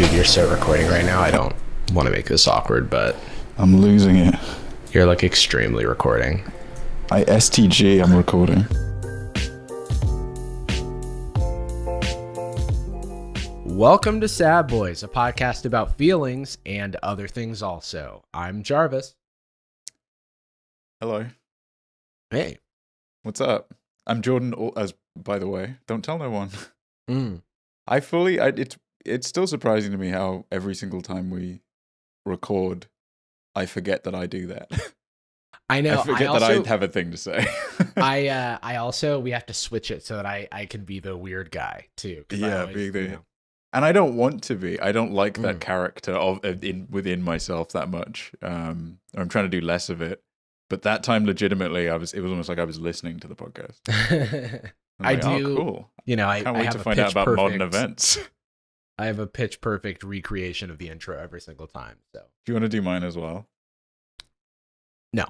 Dude, you're so recording right now. I don't want to make this awkward, but I'm losing it. you're like extremely recording. I'm recording. Welcome to Sad Boys, a podcast about feelings and other things also. I'm Jarvis. Hello. Hey. What's up? I'm Jordan, as by the way. Don't tell no one. Mm. It's still surprising to me how every single time we record, I forget that I do that. I know. I forget that I have a thing to say. I also, we have to switch it so that I can be the weird guy too. Yeah, and I don't want to be. I don't like that character within myself that much. I'm trying to do less of it. But that time, legitimately, it was almost like I was listening to the podcast. I like, do. Oh, cool. You know, I can't wait have to a find out about modern events. I have a pitch perfect recreation of the intro every single time. So, do you want to do mine as well? No.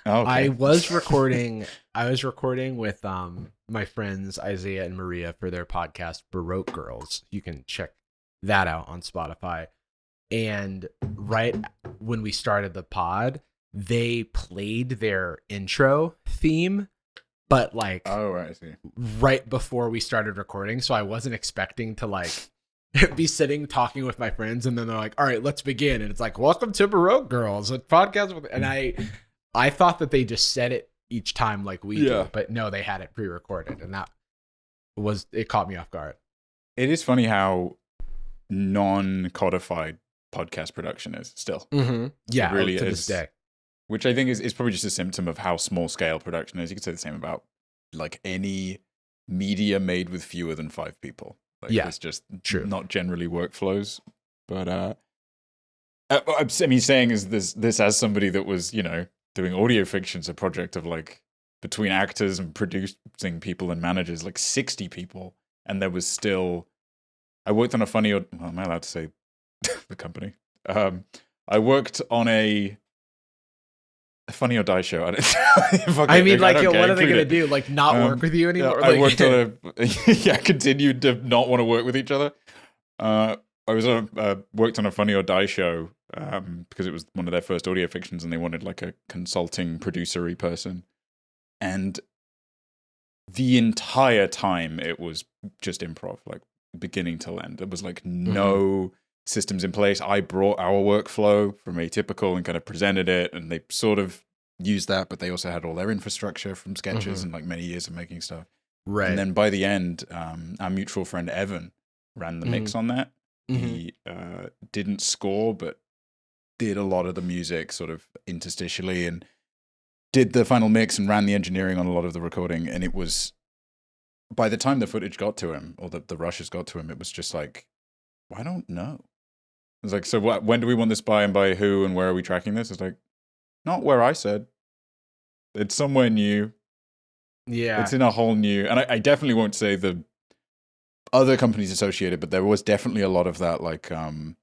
Oh, okay. I was recording with my friends Isaiah and Maria for their podcast Baroque Girls. You can check that out on Spotify. And right when we started the pod, they played their intro theme, but like I see. Right before we started recording, so I wasn't expecting to like be sitting talking with my friends, and then they're like, "All right, let's begin," and it's like, "Welcome to Baroque Girls, a podcast with," and I thought that they just said it each time like we do, but no, they had it pre-recorded, and it caught me off guard. It is funny how non-codified podcast production is still. Mm-hmm. Yeah, it really to is. This day. Which I think is probably just a symptom of how small scale production is. You could say the same about like any media made with fewer than 5 people. Like, it's just true. Not generally workflows. But I mean, saying is this as somebody that was, doing audio fiction's a project of like between actors and producing people and managers, like 60 people, and there was still. I worked on am I allowed to say the company? I worked on a Funny or Die show. What are they going to do? Like not work with you anymore? I worked on continued to not want to work with each other. I worked on a Funny or Die show because it was one of their first audio fictions, and they wanted like a consulting producer-y person. And the entire time it was just improv, like beginning to end. There was like no systems in place. I brought our workflow from Atypical and kind of presented it, and they sort of used that, but they also had all their infrastructure from sketches and like many years of making stuff. Right. And then by the end, our mutual friend Evan ran the mix on that. He didn't score, but did a lot of the music sort of interstitially and did the final mix and ran the engineering on a lot of the recording. And it was, by the time the footage got to him, or the rushes got to him, it was just like, I don't know. It's like, so when do we want this by, and by who, and where are we tracking this? It's like, not where I said. It's somewhere new. Yeah. It's in a whole new, and I definitely won't say the other companies associated, but there was definitely a lot of that, like, and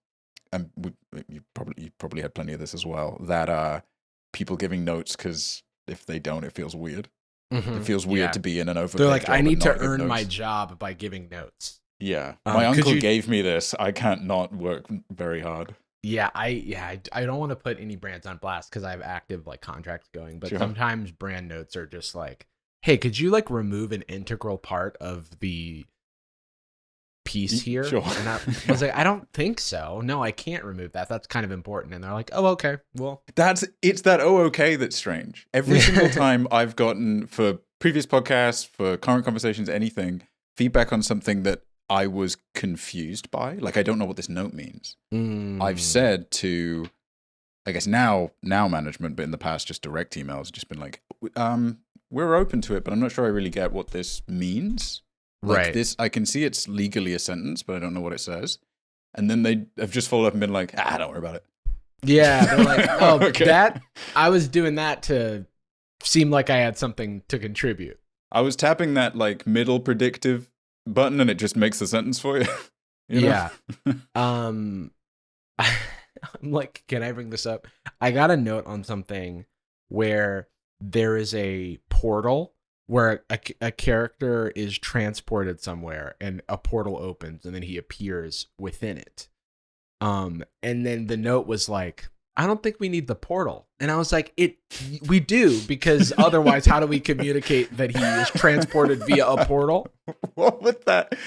you probably had plenty of this as well, that people giving notes, because if they don't, it feels weird. It feels weird to be in an overpaid. They're like, I need to earn my job by giving notes. Yeah, my uncle gave me this. I can't not work very hard. Yeah, I don't want to put any brands on blast because I have active like contracts going, but sometimes brand notes are just like, hey, could you like remove an integral part of the piece here? Sure. And I was like, I don't think so. No, I can't remove that. That's kind of important. And they're like, oh, okay. Well, it's that okay that's strange. Every single time I've gotten, for previous podcasts, for current conversations, anything, feedback on something that I was confused by, like, I don't know what this note means. I've said to, I guess now management, but in the past just direct emails, just been like, we're open to it, but I'm not sure I really get what this means. Like, right. This, I can see it's legally a sentence, but I don't know what it says. And then they have just followed up and been like, don't worry about it. Yeah, they're like, oh, okay. I was doing that to seem like I had something to contribute. I was tapping that like middle predictive button, and it just makes the sentence for you. You know? Yeah. I'm like, can I bring this up? I got a note on something where there is a portal where a character is transported somewhere, and a portal opens, and then he appears within it. And then the note was like, I don't think we need the portal. And I was like, we do, because otherwise how do we communicate that he is transported via a portal? What was that?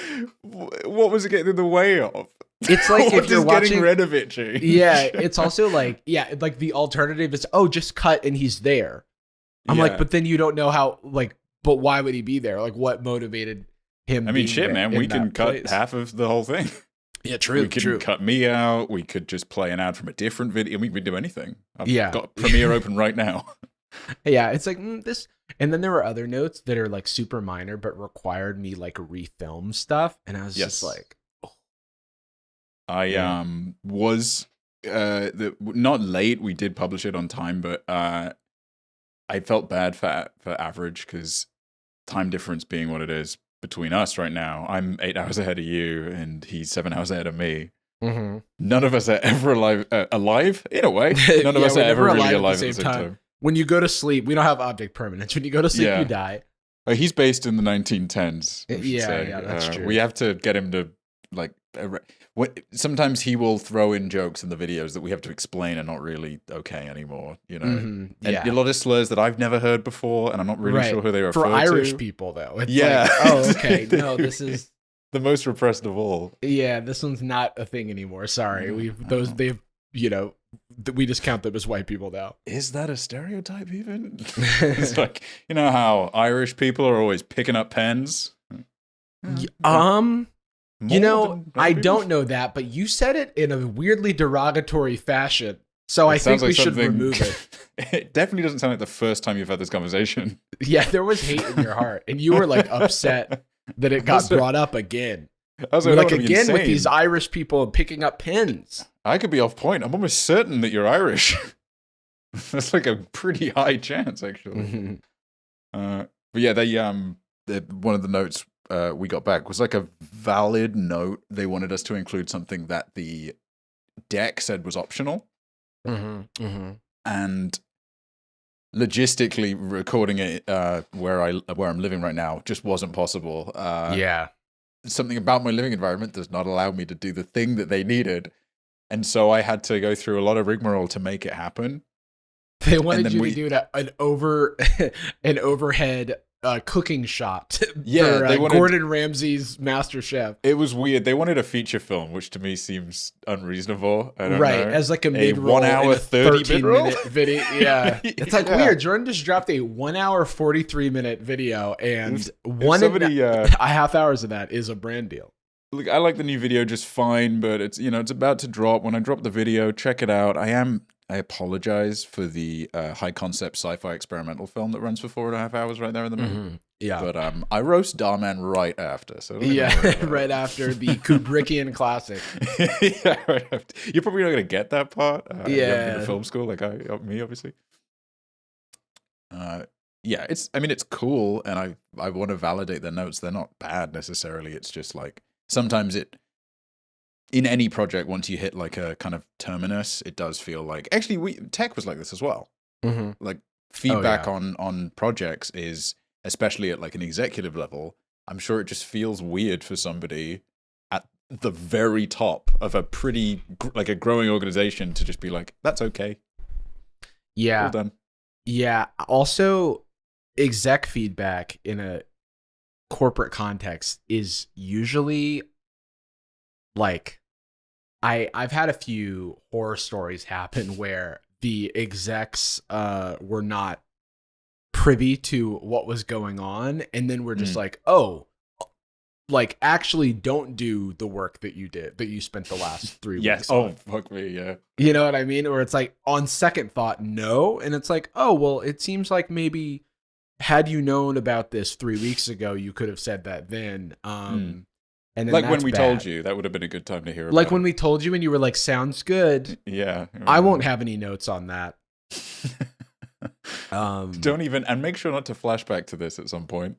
What was it getting in the way of? It's like if you're watching, getting rid of it, G. Yeah, it's also like, like the alternative is, just cut and he's there. I'm like, but then you don't know how, like, but why would he be there? Like, what motivated him? I mean, shit, man, we can cut half of the whole thing. Yeah, true. We could cut me out. We could just play an ad from a different video. We could do anything. I've got Premiere open right now. Yeah, it's like this. And then there were other notes that are like super minor, but required me like refilm stuff. And I was just like, I was not late. We did publish it on time, but I felt bad for Average because time difference being what it is. Between us right now, I'm 8 hours ahead of you, and he's 7 hours ahead of me. Mm-hmm. None of us are ever alive in a way. None of us are ever really alive at the same time. When you go to sleep, we don't have object permanence. When you go to sleep, you die. He's based in the 1910s. Yeah, that's true. We have to get him to like. Sometimes he will throw in jokes in the videos that we have to explain are not really okay anymore, you know? Mm-hmm. And a lot of slurs that I've never heard before, and I'm not really sure who they refer to. For Irish people, though. It's like, okay, no, this is... the most repressed of all. Yeah, this one's not a thing anymore. Sorry. They've, we just count them as white people now. Is that a stereotype even? It's like, you know how Irish people are always picking up pens? I don't know that, but you said it in a weirdly derogatory fashion. So I think we should remove it. It definitely doesn't sound like the first time you've had this conversation. Yeah, there was hate in your heart, and you were like upset that it got brought up again. I was like again with these Irish people picking up pens. I could be off point. I'm almost certain that you're Irish. That's like a pretty high chance, actually. Mm-hmm. But yeah, one of the notes we got back was like a valid note. They wanted us to include something that the deck said was optional. Mm-hmm, mm-hmm. And logistically recording it where I'm living right now just wasn't possible. Something about my living environment does not allow me to do the thing that they needed. And so I had to go through a lot of rigmarole to make it happen. They wanted you to do an overhead cooking shot for Gordon Ramsay's MasterChef. It was weird. They wanted a feature film, which to me seems unreasonable. I don't know. As like a mid-roll 1 hour 30 minute video. Yeah. It's like weird. Jordan just dropped a 1 hour 43 minute video, and a half hours of that is a brand deal. Look, I like the new video just fine, but it's it's about to drop. When I drop the video, check it out. I apologize for the high concept sci-fi experimental film that runs for 4.5 hours right there in the middle. Mm-hmm. Yeah. But I roast Darman right after. So right after the Kubrickian classic. Yeah, right after. You're probably not going to get that part. You haven't been to film school like me, obviously. It's cool, and I want to validate their notes. They're not bad necessarily. It's just like sometimes in any project, once you hit like a kind of terminus, it does feel like tech was like this as well. Mm-hmm. Like feedback on projects is, especially at like an executive level, I'm sure it just feels weird for somebody at the very top of a pretty like a growing organization to just be like, that's okay. Yeah. Well done. Yeah. Also, exec feedback in a corporate context is usually like, I've had a few horror stories happen where the execs were not privy to what was going on, and then we're just like, like actually don't do the work that you spent the last 3 weeks on. Fuck me, yeah. You know what I mean? Or it's like on second thought, no, and it's like, oh well, it seems like maybe had you known about this 3 weeks ago, you could have said that then. And like when we told you, that would have been a good time to hear about. Like when we told you and you were like, sounds good. Yeah. I won't have any notes on that. Don't even, and make sure not to flashback to this at some point.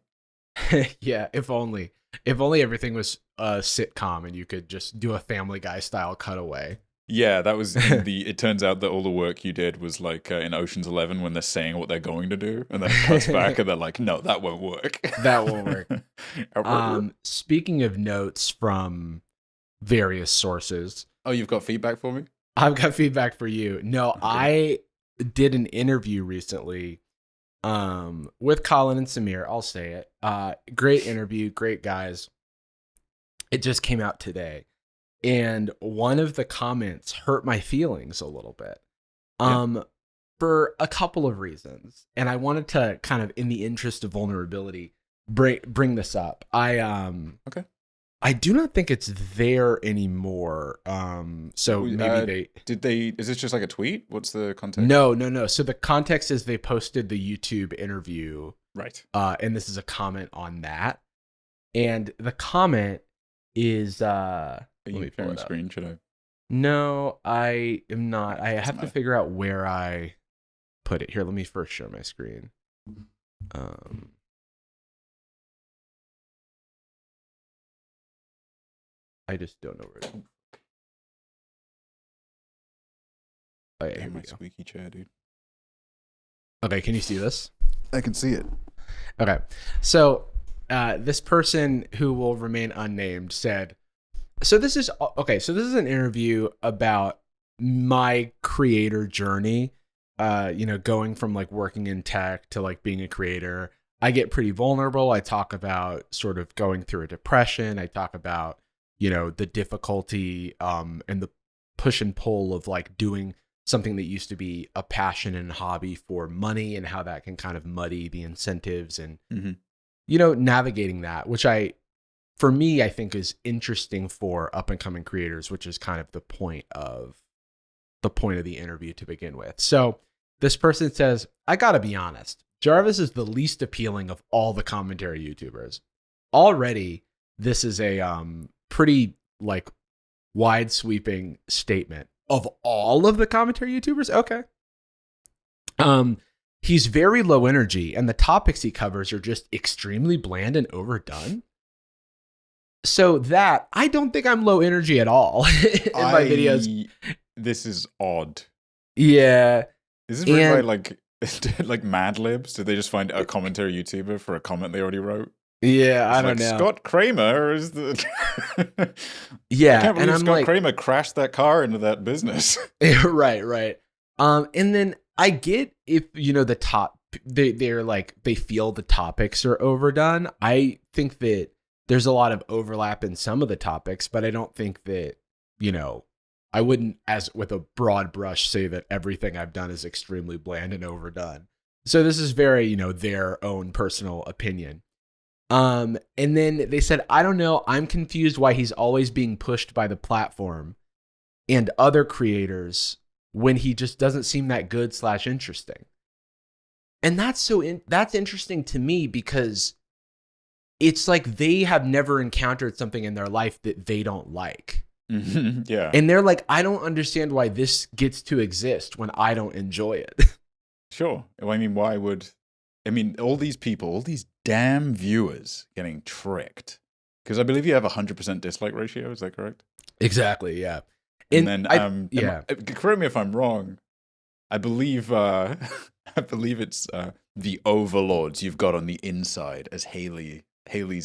Yeah, if only everything was a sitcom and you could just do a Family Guy style cutaway. Yeah, that was it turns out that all the work you did was like in Ocean's 11 when they're saying what they're going to do, and then it cuts back and they're like, no, that won't work. That won't work. Speaking of notes from various sources, Oh, you've got feedback for me? I've got feedback for you. No, okay. I did an interview recently with Colin and Samir. I'll say it. Great interview, great guys. It just came out today. And one of the comments hurt my feelings a little bit. For a couple of reasons. And I wanted to kind of, in the interest of vulnerability, bring this up. Okay. I do not think it's there anymore. So maybe is this just like a tweet? What's the context? No. So the context is they posted the YouTube interview. Right. And this is a comment on that. And the comment is, are you sharing the screen? Should I? No, I am not. I have to figure out where I put it. Here, let me first share my screen. I just don't know where it is. Oh, yeah, here my squeaky chair, dude. Okay, can you see this? I can see it. Okay, so this person who will remain unnamed said, so this is an interview about my creator journey, going from like working in tech to like being a creator. I get pretty vulnerable. I talk about sort of going through a depression. I talk about, the difficulty and the push and pull of like doing something that used to be a passion and hobby for money and how that can kind of muddy the incentives and, navigating that, which for me, I think is interesting for up and coming creators, which is kind of the point of the interview to begin with. So this person says, I gotta be honest, Jarvis is the least appealing of all the commentary YouTubers. Already, this is a pretty like wide sweeping statement of all of the commentary YouTubers. Okay. He's very low energy and the topics he covers are just extremely bland and overdone. So that I don't think I'm low energy at all in my videos. This is odd. Yeah. Is this written by like Mad Libs? Did they just find a commentary YouTuber for a comment they already wrote? Yeah, I don't know. Scott Kramer is the yeah, I can't believe Scott Kramer crashed that car into that business. right. And then I get if they're like they feel the topics are overdone. I think that there's a lot of overlap in some of the topics, but I don't think that I wouldn't, as with a broad brush, say that everything I've done is extremely bland and overdone. So this is very their own personal opinion. And then they said, I don't know, I'm confused why he's always being pushed by the platform and other creators when he just doesn't seem that good / interesting. And that's that's interesting to me because it's like they have never encountered something in their life that they don't like. Mm-hmm. Yeah. And they're like, I don't understand why this gets to exist when I don't enjoy it. Sure. Well, I mean, all these people, all these damn viewers getting tricked. Because I believe you have 100% dislike ratio. Is that correct? Exactly. Yeah. And then, correct me if I'm wrong. I believe it's the overlords you've got on the inside as Haley's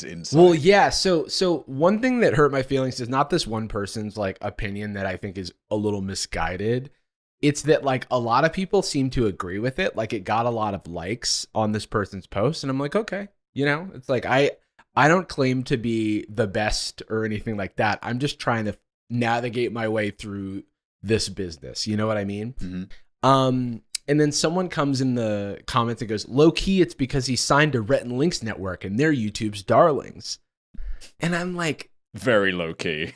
inside. Well, yeah. So one thing that hurt my feelings is not this one person's like opinion that I think is a little misguided. It's that like a lot of people seem to agree with it. Like it got a lot of likes on this person's post. And I'm like, okay, it's like, I don't claim to be the best or anything like that. I'm just trying to navigate my way through this business. You know what I mean? Mm-hmm. And then someone comes in the comments and goes, low key, it's because he signed to Rhett and Link's network and they're YouTube's darlings. And I'm like, very low key.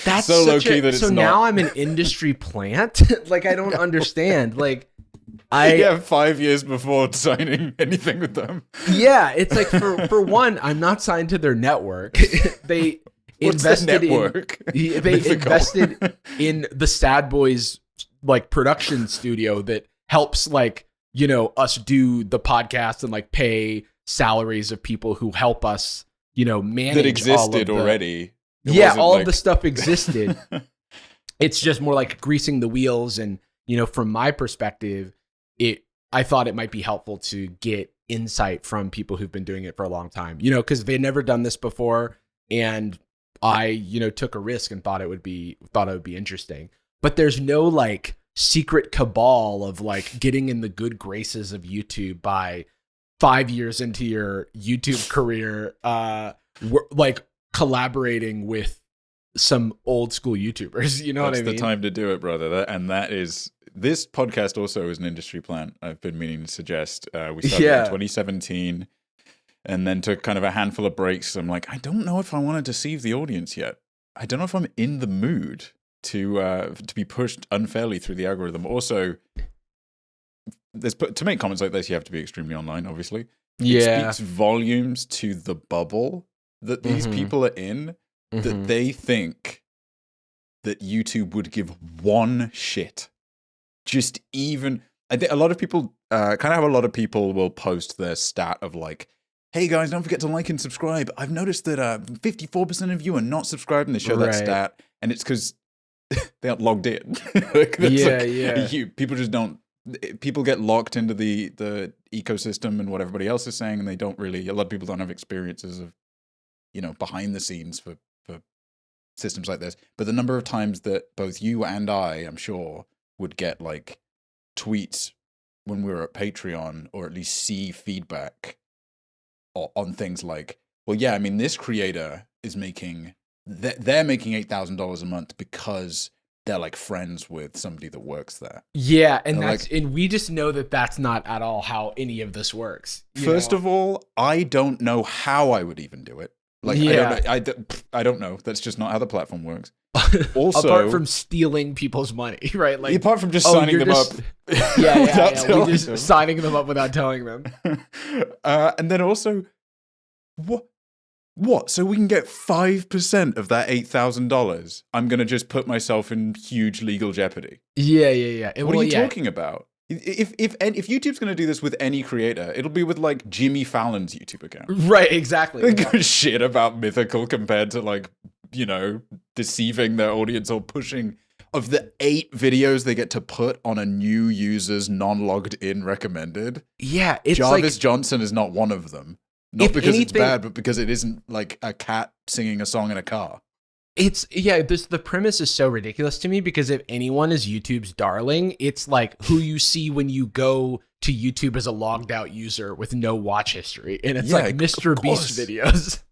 That's so low key that it's so not. Now I'm an industry plant. Like I don't understand. Like I 5 years before signing anything with them. Yeah, it's like for one, I'm not signed to their network. They invested in the Sad Boys like production studio that helps like us do the podcast and like pay salaries of people who help us manage that existed already. All of the stuff existed. It's just more like greasing the wheels. And, from my perspective, I thought it might be helpful to get insight from people who've been doing it for a long time, because they've never done this before. And took a risk and thought it would be interesting. But there's no like secret cabal of like getting in the good graces of YouTube by 5 years into your YouTube career, like collaborating with some old school YouTubers. You know what I mean? That's the time to do it, brother. This podcast also is an industry plant. I've been meaning to suggest. We started in 2017 and then took kind of a handful of breaks. I'm like, I don't know if I want to deceive the audience yet. I don't know if I'm in the mood to be pushed unfairly through the algorithm. Also, to make comments like this, you have to be extremely online, obviously. Yeah. It speaks volumes to the bubble that these people are in, that they think that YouTube would give one shit. Just even, I think a lot of people, a lot of people will post their stat of like, hey guys, don't forget to like and subscribe. I've noticed that 54% of you are not subscribed, and they show that stat, and it's because they aren't logged in. People just don't. People get locked into the ecosystem and what everybody else is saying, and they don't really. A lot of people don't have experiences of, behind the scenes for systems like this. But the number of times that both you and I'm sure, would get like tweets when we were at Patreon, or at least see feedback on things like, well, yeah, I mean, this creator is making. They're making $8,000 a month because they're like friends with somebody that works there. Yeah, and and we just know that that's not at all how any of this works. First of all, I don't know how I would even do it. Like, I don't know. That's just not how the platform works. Also, apart from stealing people's money, right? Like, apart from just signing them up. We just signing them up without telling them. And then also, What? So we can get 5% of that $8,000? I'm going to just put myself in huge legal jeopardy. Yeah. What are you talking about? If YouTube's going to do this with any creator, it'll be with like Jimmy Fallon's YouTube account. Right, exactly. They give a shit about Mythical compared to like, deceiving their audience or pushing. Of the 8 videos they get to put on a new user's non-logged in recommended. Yeah, it's Jarvis Johnson is not one of them. Not because it's bad, but because it isn't like a cat singing a song in a car. The premise is so ridiculous to me, because if anyone is YouTube's darling, it's like who you see when you go to YouTube as a logged out user with no watch history. And it's like Mr. Beast videos.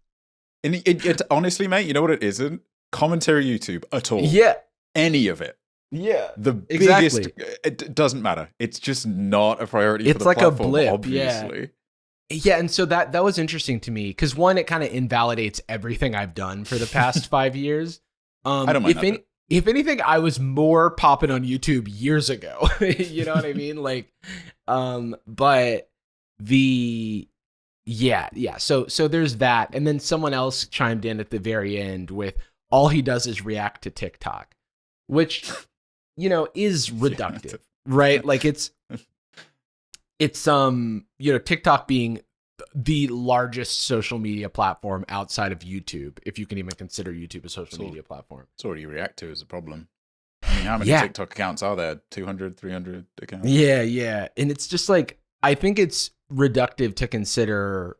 And it honestly, mate, you know what it isn't? Commentary YouTube at all. Yeah. Any of it. Yeah. The biggest, it doesn't matter. It's just not a priority for the platform, a blip, obviously. Yeah, and so that was interesting to me, because one, it kind of invalidates everything I've done for the past 5 years. I don't mind if anything, I was more popping on YouTube years ago. You know what I mean? Like, but So there's that, and then someone else chimed in at the very end with, all he does is react to TikTok, which is reductive, right? Like it's TikTok being the largest social media platform outside of YouTube, if you can even consider YouTube a social media platform. It's all you react to is a problem. I mean, how many TikTok accounts are there? 200, 300 accounts? Yeah. And it's just like, I think it's reductive to consider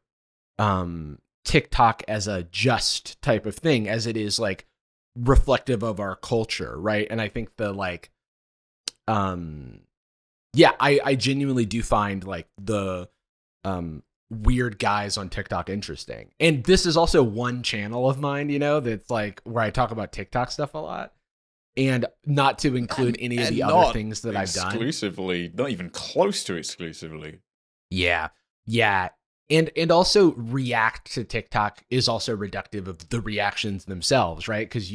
TikTok as a just type of thing, as it is like reflective of our culture, right? And I think I genuinely do find like the weird guys on TikTok interesting. And this is also one channel of mine, that's like where I talk about TikTok stuff a lot. And not to include any of the other things that I've done. Exclusively, not even close to exclusively. Yeah. And also react to TikTok is also reductive of the reactions themselves, right? Because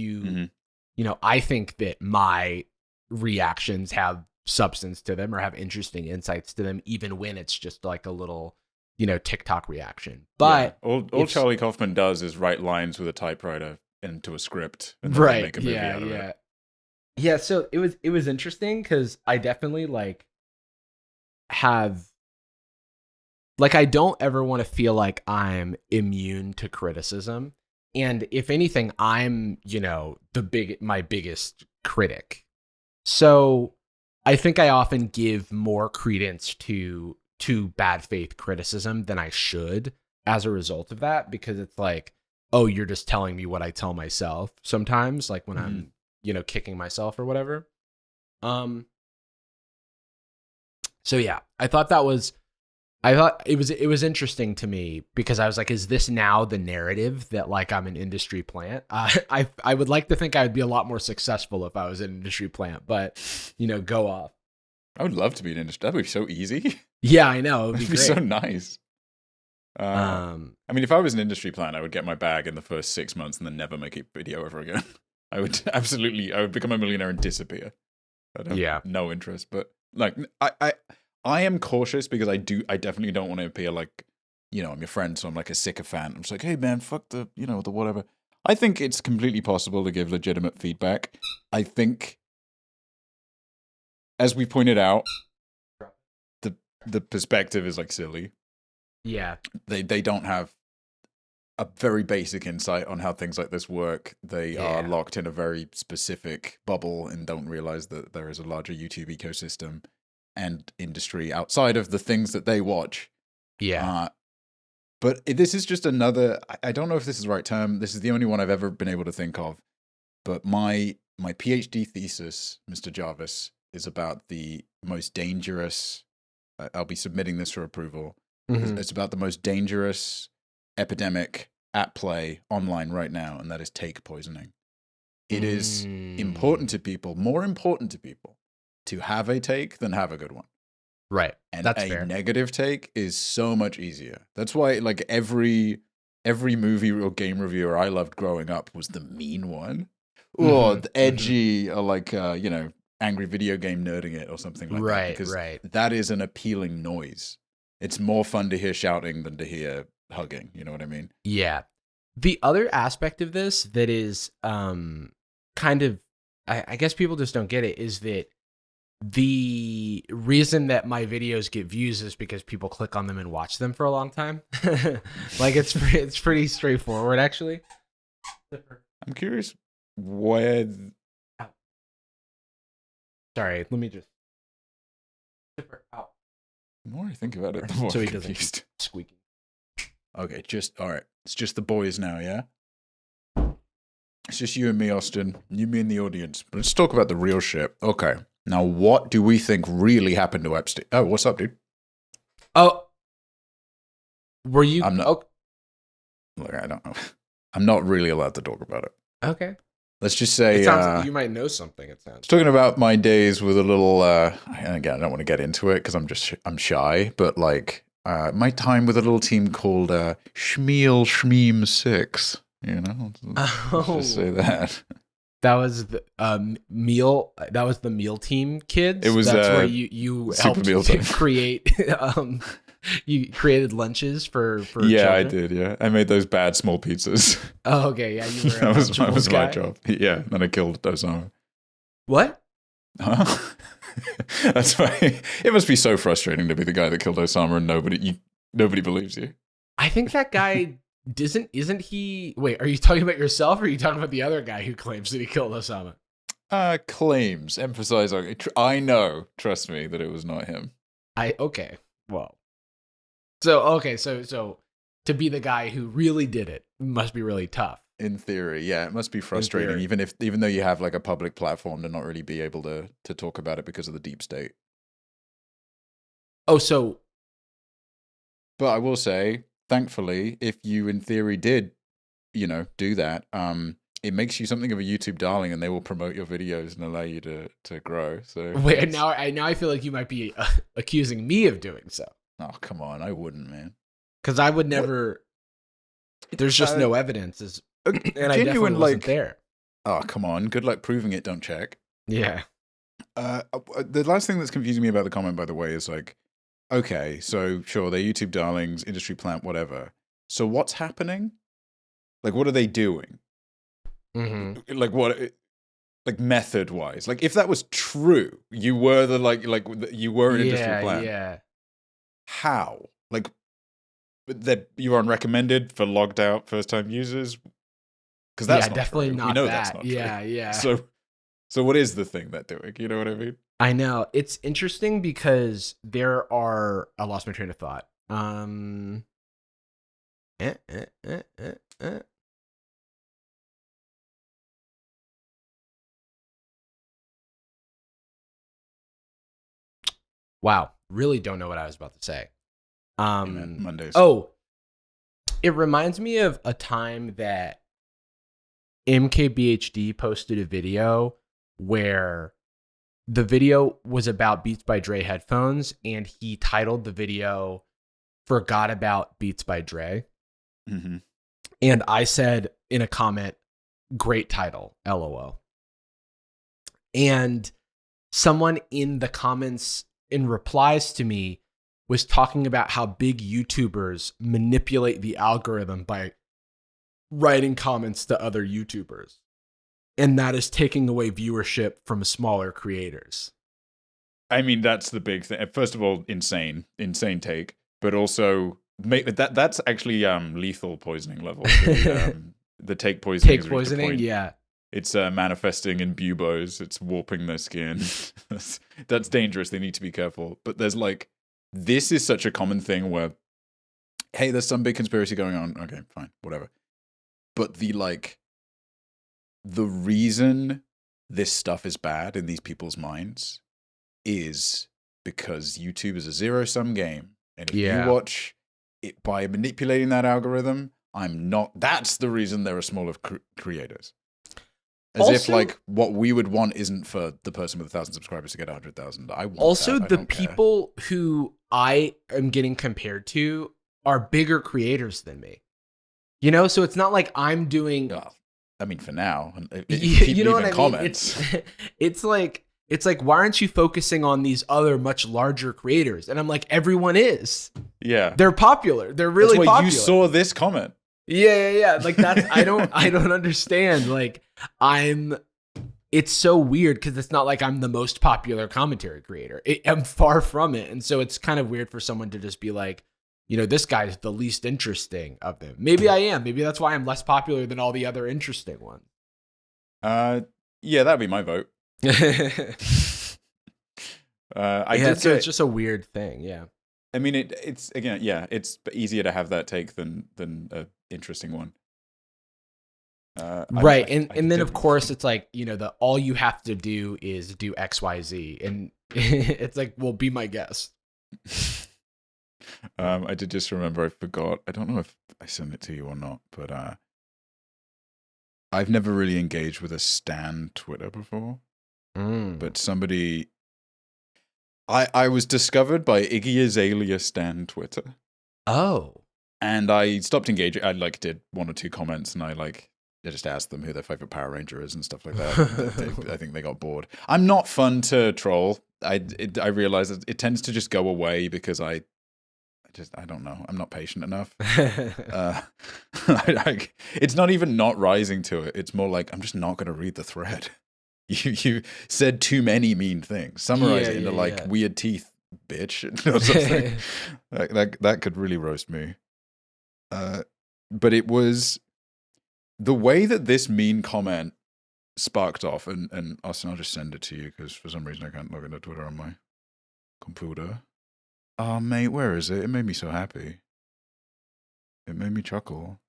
I think that my reactions have substance to them or have interesting insights to them, even when it's just like a little, TikTok reaction. But all Charlie Kaufman does is write lines with a typewriter into a script and then make a movie out of it. Yeah, so it was interesting, because I definitely I don't ever want to feel like I'm immune to criticism. And if anything, I'm, my biggest critic. So I think I often give more credence to bad faith criticism than I should as a result of that, because it's like, oh, you're just telling me what I tell myself sometimes, like when I'm, kicking myself or whatever. So yeah, I thought it was interesting to me because I was like, is this now the narrative that like I'm an industry plant? I would like to think I would be a lot more successful if I was an industry plant, but go off. I would love to be an industry. That would be so easy. Yeah, I know. It would be so nice. I mean, if I was an industry plant, I would get my bag in the first 6 months and then never make a video ever again. I would become a millionaire and disappear. I'd have no interest. But like, I am cautious because I definitely don't want to appear like, I'm your friend, so I'm like a sycophant. I'm just like, hey man, fuck the whatever. I think it's completely possible to give legitimate feedback. I think, as we pointed out, the perspective is like silly. Yeah. They don't have a very basic insight on how things like this work. They are locked in a very specific bubble and don't realize that there is a larger YouTube ecosystem and industry outside of the things that they watch. Yeah. But this is just another, I don't know if this is the right term. This is the only one I've ever been able to think of. But my PhD thesis, Mr. Jarvis, is about the most dangerous, I'll be submitting this for approval. Mm-hmm. It's about the most dangerous epidemic at play online right now, and that is take poisoning. It is important to people, more important to people, to have a take than have a good one. Right. And that's a fair. Negative take is so much easier. That's why like every movie or game reviewer I loved growing up was the mean one. Or the edgy or like angry video game nerding it or something like that. Because that is an appealing noise. It's more fun to hear shouting than to hear hugging. You know what I mean? Yeah. The other aspect of this that is kind of, I guess people just don't get it, is that the reason that my videos get views is because people click on them and watch them for a long time. Like it's pretty straightforward, actually. I'm curious where. Sorry, let me just. The more I think about it, the more I'm confused. Squeaking. Okay, all right. It's just the boys now, yeah? It's just you and me, Austin. You, me, and the audience. But let's talk about the real shit. Okay. Now, what do we think really happened to Epstein? Oh, what's up, dude? Oh. Were you... I'm not... Oh. Look, I don't know. I'm not really allowed to talk about it. Okay. Let's just say... It sounds like you might know something, it sounds. Talking about my days with a little... again, I don't want to get into it because I'm shy, but like... my time with a little team called Schmeal Schmeem 6. Let's just say that. That was the meal. That was the meal team kids. It was that's where you helped create. You created lunches for yeah, children? I did. Yeah, I made those bad small pizzas. Oh, okay. Yeah, you were. that was my job. Yeah, then I killed Osama. What? Huh? That's why it must be so frustrating to be the guy that killed Osama and nobody believes you. I think that guy isn't he? Wait, are you talking about yourself or are you talking about the other guy who claims that he killed Osama? Claims. Emphasize. I know. Trust me that it was not him. Okay. Well. So to be the guy who really did it must be really tough. In theory, yeah, it must be frustrating. Even though you have like a public platform to not really be able to talk about it because of the deep state. Oh, so. But I will say, thankfully, if you in theory did, do that, it makes you something of a YouTube darling, and they will promote your videos and allow you to grow. So wait, now I feel like you might be accusing me of doing so. Oh come on, I wouldn't, man. Because I would never. There's just no evidence. And I definitely wasn't there. Oh, come on. Good luck proving it, don't check. Yeah. The last thing that's confusing me about the comment, by the way, is like, okay, so sure, they're YouTube darlings, industry plant, whatever. So what's happening? Like, what are they doing? Mm-hmm. Like, what? Like, method-wise. Like, if that was true, you were you were an industry plant. Yeah. How? Like, that you are unrecommended for logged out first-time users? Because that's definitely true. not We know that. that's not true. Yeah. So what is the thing they're doing? You know what I mean? I know. It's interesting because there are... I lost my train of thought. Wow. Really don't know what I was about to say. Mondays. Oh, it reminds me of a time that MKBHD posted a video where the video was about Beats by Dre headphones, and he titled the video "Forgot About Beats by Dre." Mm-hmm. And I said in a comment, "Great title, LOL." And someone in the comments in replies to me was talking about how big YouTubers manipulate the algorithm by writing comments to other YouTubers. And that is taking away viewership from smaller creators. I mean, that's the big thing. First of all, insane take, but also that's actually lethal poisoning level. The take poisoning. Take poisoning, yeah. It's manifesting in buboes. It's warping their skin. That's dangerous. They need to be careful. But there's this is such a common thing where, hey, there's some big conspiracy going on. Okay, fine, whatever. But the reason this stuff is bad in these people's minds is because YouTube is a zero-sum game. And if you watch it by manipulating that algorithm, that's the reason there are smaller creators. As also, if what we would want isn't for the person with 1,000 subscribers to get 100,000. I want also that. The people who I am getting compared to are bigger creators than me. You know, so it's not like I'm doing. I mean, for now, you know what I comments. mean? It's like why aren't you focusing on these other much larger creators? And I'm like, everyone is. Yeah, they're popular. They're really That's why popular. You saw this comment. Yeah. Like that's I don't understand. It's so weird because it's not like I'm the most popular commentary creator. I'm far from it. And so it's kind of weird for someone to just be like, you know, this guy's the least interesting of them. Maybe I am. Maybe that's why I'm less popular than all the other interesting ones. Yeah, that'd be my vote. So it's just a weird thing. Yeah. I mean, it's again, yeah, it's easier to have that take than an interesting one. Right. And then of course it's like, you know, all you have to do is do XYZ. And it's like, well, be my guest. I did just remember, I forgot. I don't know if I sent it to you or not, but I've never really engaged with a stan Twitter before. But somebody, I was discovered by Iggy Azalea stan Twitter. Oh. And I stopped engaging. I did one or two comments, and I just asked them who their favorite Power Ranger is and stuff like that. I think they got bored. I'm not fun to troll. I realize that it tends to just go away because I don't know. I'm not patient enough. It's not even not rising to it. It's more like, I'm just not going to read the thread. You said too many mean things. Summarize it into weird teeth, bitch, or something. that could really roast me. But it was the way that this mean comment sparked off, and Austin, I'll just send it to you because for some reason I can't log into Twitter on my computer. Oh, mate, where is it? It made me so happy. It made me chuckle.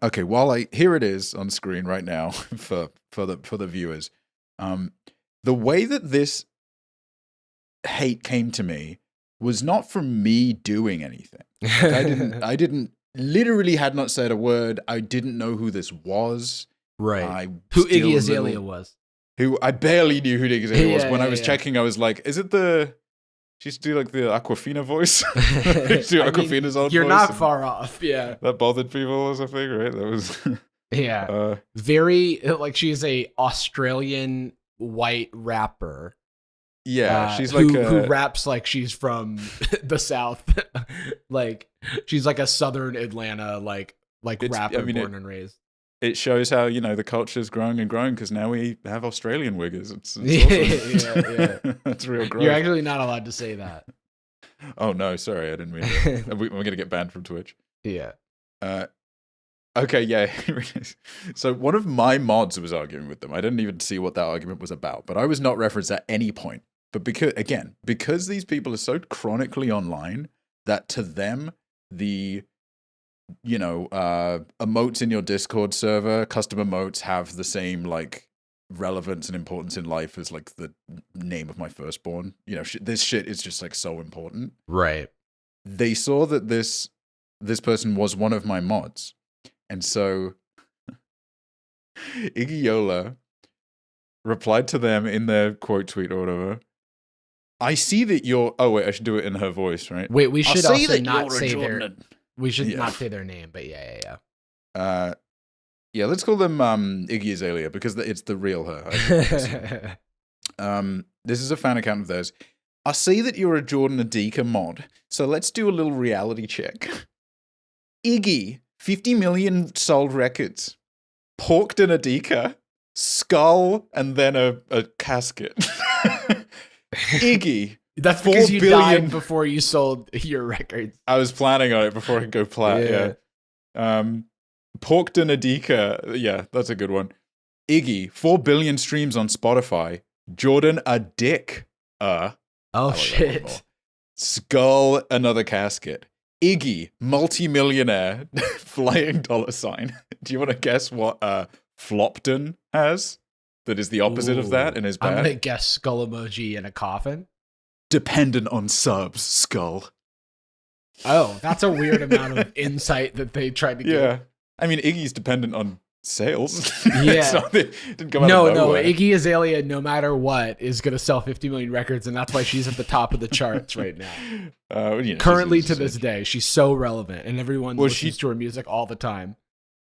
Okay, here it is on screen right now for the viewers. The way that this hate came to me was not from me doing anything. I didn't literally had not said a word. I didn't know who this was. Right. Who Iggy Azalea was. Who I barely knew who Iggy Azalea was. When I was checking, I was like, is it she used to do the Aquafina voice? Aquafina's old voice. You're not far off, yeah. That bothered people or something, right? That was... yeah. Very, she's a Australian white rapper. Yeah, she's who raps like she's from the South. She's like a Southern Atlanta, rapper born and raised. It shows how, the culture's growing and growing because now we have Australian wiggers. It's awesome. Yeah. That's real growth. You're actually not allowed to say that. Oh, no, sorry. I didn't mean to. We're going to get banned from Twitch. Yeah. Okay, yeah. So one of my mods was arguing with them. I didn't even see what that argument was about, but I was not referenced at any point. But because these people are so chronically online that to them, the emotes in your Discord server, custom emotes have the same relevance and importance in life as like the name of my firstborn. You know, this shit is just like so important. Right. They saw that this person was one of my mods, and so Iggy Yola replied to them in their quote tweet or whatever. I see that you're. Oh wait, I should do it in her voice, right? Wait, we should also not say their. We should not say their name, but yeah. Yeah, let's call them Iggy Azalea because it's the real her. This is a fan account of theirs. I see that you're a Jordan Adika mod, so let's do a little reality check. Iggy, 50 million sold records. Porked an Adika, skull, and then a casket. Iggy. That's because you died before you sold your records. I was planning on it before I could go plat, yeah. Porked an Adika. Yeah, that's a good one. Iggy, 4 billion streams on Spotify. Jordan a dick. Oh, shit. Skull, another casket. Iggy, multi-millionaire, flying $sign. Do you want to guess what Flopton has? That is the opposite of that and is bad. I'm going to guess skull emoji in a coffin. Dependent on subs, skull. Oh, that's a weird amount of insight that they tried to get. Yeah. I mean, Iggy's dependent on sales. Yeah. Didn't come out of nowhere. Iggy Azalea, no matter what, is going to sell 50 million records, and that's why she's at the top of the charts right now. Currently to this day, she's so relevant, and everyone listens to her music all the time.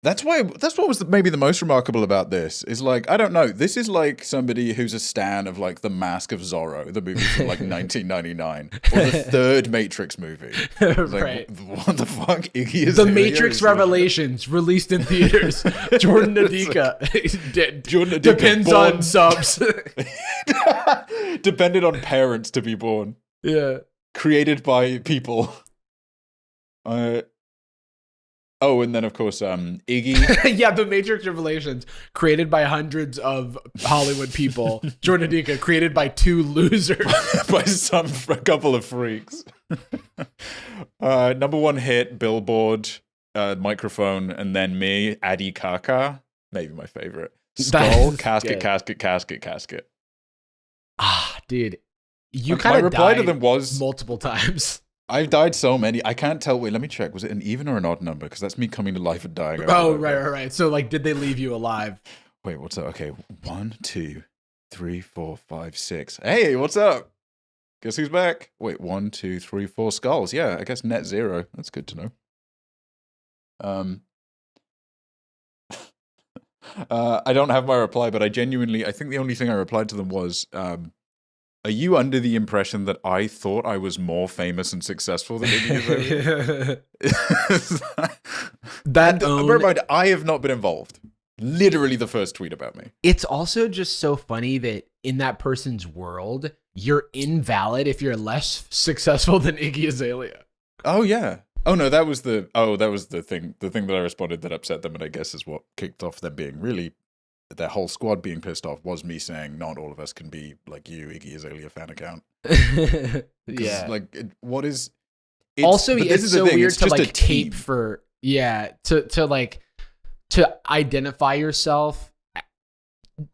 That's what was maybe the most remarkable about this is like, I don't know, this is like somebody who's a stan of like The Mask of Zorro, the movie from like 1999, or the third Matrix movie. Right. Like, what the fuck? Iggy is The Matrix Revelations, released in theaters. Jordan Adika. Depends on subs. Depended on parents to be born. Yeah. Created by people. Oh, and then of course, Iggy. Yeah, The Matrix Revelations, created by hundreds of Hollywood people. Jordan Adika, created by 2 losers. By a couple of freaks. Number 1 hit, Billboard, microphone, and then me, Adi Kaka, maybe my favorite. Skull, casket, casket. Ah, dude, you kind of reply to them was multiple times. I've died so many. I can't tell. Wait, let me check. Was it an even or an odd number? Because that's me coming to life and dying. Oh, right. So, like, did they leave you alive? Wait, what's up? Okay, 1, 2, 3, 4, 5, 6. Hey, what's up? Guess who's back? Wait, 1, 2, 3, 4 skulls. Yeah, I guess net 0. That's good to know. I don't have my reply, but I think the only thing I replied to them was, are you under the impression that I thought I was more famous and successful than Iggy Azalea? Bear in mind, I have not been involved. Literally the first tweet about me. It's also just so funny that in that person's world, you're invalid if you're less successful than Iggy Azalea. Oh yeah. Oh no, that was the thing. The thing that I responded that upset them, and I guess is what kicked off them being really. Their whole squad being pissed off was me saying, not all of us can be like you, Iggy Azalea fan account. Yeah. Like, what is... Also, it's so weird to like cape for... Yeah, to identify yourself,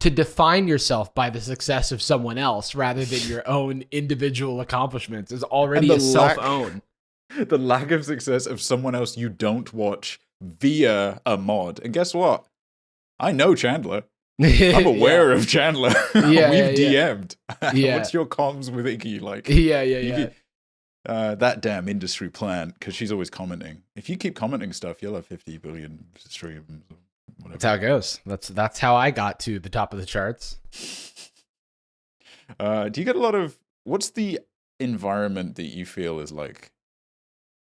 to define yourself by the success of someone else rather than your own individual accomplishments is already a self-own. The lack of success of someone else you don't watch via a mod. And guess what? I know Chandler. I'm aware of Chandler. Yeah, We've DM'd. Yeah. What's your comms with Iggy like? Yeah. That damn industry plant, because she's always commenting. If you keep commenting stuff, you'll have 50 billion streams. Whatever. That's how it goes. That's how I got to the top of the charts. Do you get a lot of... What's the environment that you feel is like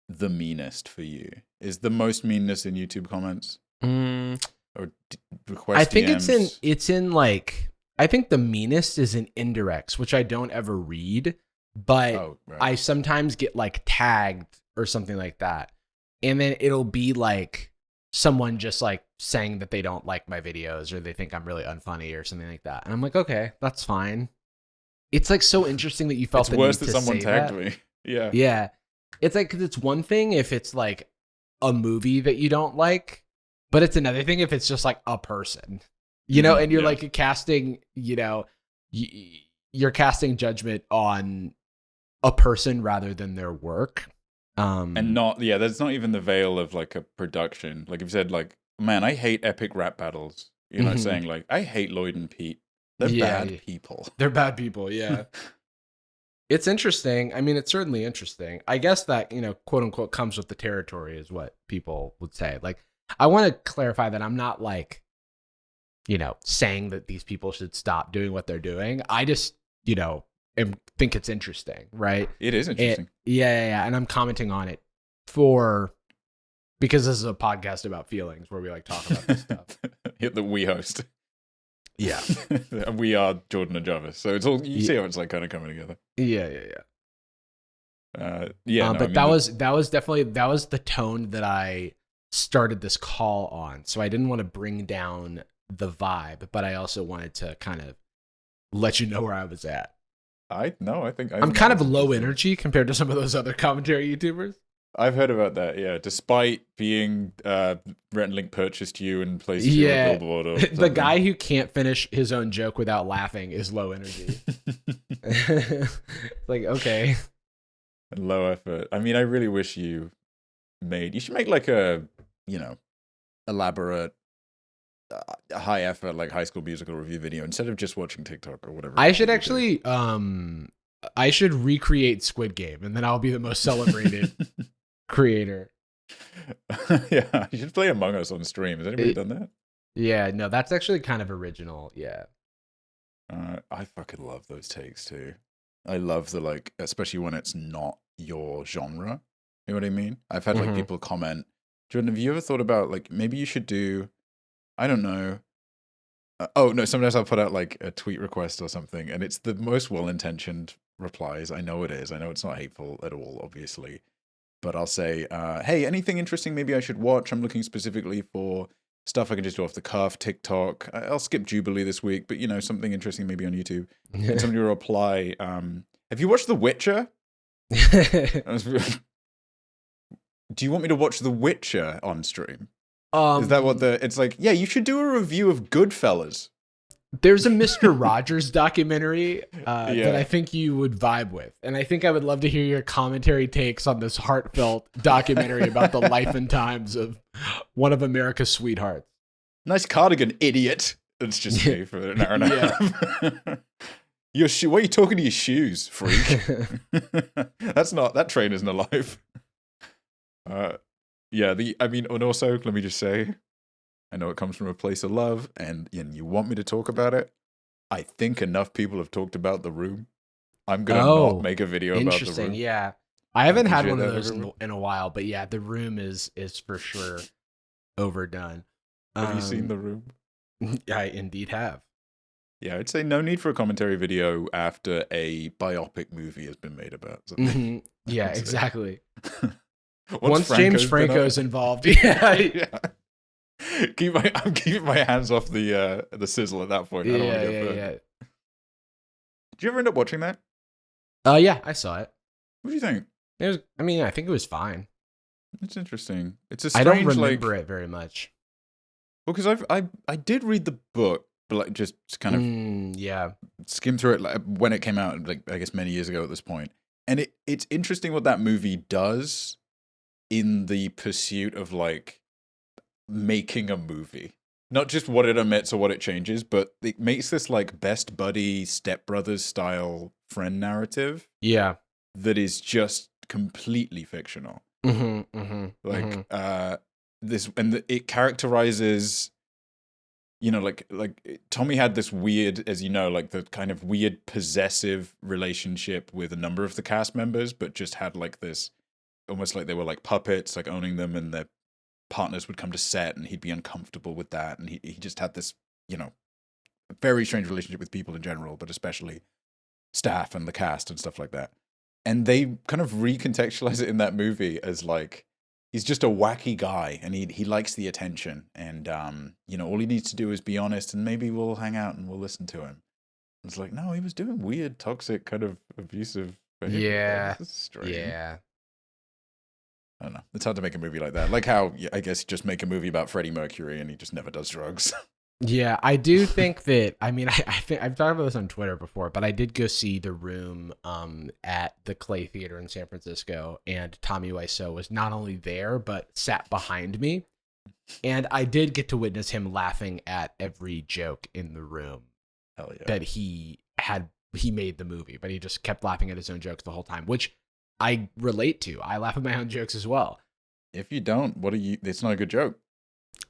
the meanest for you? Is the most meanness in YouTube comments? Or request I think DMs? it's in like, I think the meanest is in indirects, which I don't ever read, but I sometimes get like tagged or something like that. And then it'll be like someone just like saying that they don't like my videos or they think I'm really unfunny or something like that. And I'm like, okay, that's fine. It's like so interesting that you felt the need to say that. It's worse that someone tagged me. Yeah. Yeah. It's like, 'cause it's one thing if it's like a movie that you don't like, but it's another thing if it's just like a person. you know, and you're like casting, you know, you're casting judgment on a person rather than their work. And not, there's not even the veil of like a production. Like if you said like, man, I hate epic rap battles. You're not saying like, I hate Lloyd and Pete. They're bad people. They're bad people, yeah. It's interesting. I mean, it's certainly interesting. I guess that, you know, quote unquote comes with the territory is what people would say. Like, I want to clarify that I'm not like, you know, saying that these people should stop doing what they're doing. I just, you know, think it's interesting, right? It is interesting. Yeah. And I'm commenting on it because this is a podcast about feelings where we like talk about this stuff. That we host. Yeah. And we are Jordan and Jarvis. So it's all, you see how it's like kind of coming together. Yeah. But that was definitely the tone that I started this call on. So I didn't want to bring down the vibe, but I also wanted to kind of let you know where I was at. I think I'm kind of low energy compared to some of those other commentary YouTubers. I've heard about that, yeah. Despite being Rent and Link purchased you and placed you on a billboard or something. The guy who can't finish his own joke without laughing is low energy. Like, okay. Low effort. I mean, I really wish you should make like a, you know, elaborate, high effort, like High School Musical review video instead of just watching TikTok or whatever. I should actually, I should recreate Squid Game and then I'll be the most celebrated creator. Yeah, you should play Among Us on stream. Has anybody done that? Yeah, no, that's actually kind of original. Yeah. I fucking love those takes too. I love the like, especially when it's not your genre. You know what I mean? I've had like people comment, Jordan, have you ever thought about like maybe you should do, I don't know. Oh no, sometimes I'll put out like a tweet request or something, and it's the most well-intentioned replies. I know it is. I know it's not hateful at all, obviously. But I'll say, hey, anything interesting maybe I should watch? I'm looking specifically for stuff I can just do off the cuff, TikTok. I'll skip Jubilee this week, but you know, something interesting maybe on YouTube. And somebody will reply, have you watched The Witcher? Do you want me to watch The Witcher on stream? Is that what it's like? Yeah, you should do a review of Goodfellas. There's a Mr. Rogers documentary that I think you would vibe with. And I think I would love to hear your commentary takes on this heartfelt documentary about the life and times of one of America's sweethearts. Nice cardigan, idiot. It's just me for an hour and a half. Why are you talking to your shoes, freak? That train isn't alive. And also, let me just say, I know it comes from a place of love, and you want me to talk about it. I think enough people have talked about The Room. I'm gonna not make a video about The Room. Yeah. I haven't had one of those in a while, but yeah, The Room is for sure overdone. Have you seen The Room? I indeed have. Yeah, I'd say no need for a commentary video after a biopic movie has been made about something. Yeah, exactly. Once James Franco's involved, yeah. I'm keeping my hands off the sizzle at that point. I don't want to get burned. Did you ever end up watching that? Yeah, I saw it. What do you think? I think it was fine. It's interesting. It's a strange, I don't remember it very much. Well, because I did read the book, but like just kind of skim through it like when it came out, like I guess many years ago at this point. And it's interesting what that movie does in the pursuit of like making a movie. Not just what it omits or what it changes, but it makes this like best buddy stepbrothers style friend narrative. Yeah. That is just completely fictional. It characterizes, you know, like Tommy had this weird, as you know, like the kind of weird possessive relationship with a number of the cast members, but just had like this almost like they were like puppets, like owning them, and their partners would come to set and he'd be uncomfortable with that. And he just had this, you know, very strange relationship with people in general, but especially staff and the cast and stuff like that. And they kind of recontextualize it in that movie as like, he's just a wacky guy and he likes the attention. And, you know, all he needs to do is be honest and maybe we'll hang out and we'll listen to him. It's like, no, he was doing weird, toxic, kind of abusive behavior. Yeah. This is strange. Yeah. I don't know. It's hard to make a movie like that. Like how, I guess, just make a movie about Freddie Mercury and he just never does drugs. Yeah, I do think that. I mean, I think I've talked about this on Twitter before, but I did go see The Room at the Clay Theater in San Francisco, and Tommy Wiseau was not only there but sat behind me, and I did get to witness him laughing at every joke in the room. Hell yeah. That he made the movie, but he just kept laughing at his own jokes the whole time, which I relate to. I laugh at my own jokes as well. If you don't, it's not a good joke.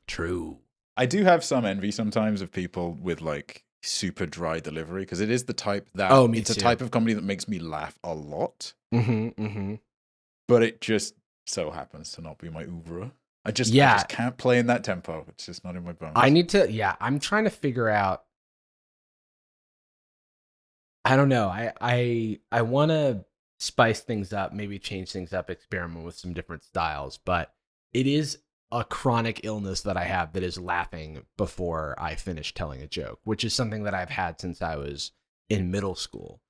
True. I do have some envy sometimes of people with like super dry delivery, because it is the type that it's a type of comedy that makes me laugh a lot. But it just so happens to not be my oeuvre. I just can't play in that tempo. It's just not in my bones. I'm trying to figure out. I don't know. I want to spice things up, maybe change things up, experiment with some different styles, but it is a chronic illness that I have that is laughing before I finish telling a joke, which is something that I've had since I was in middle school.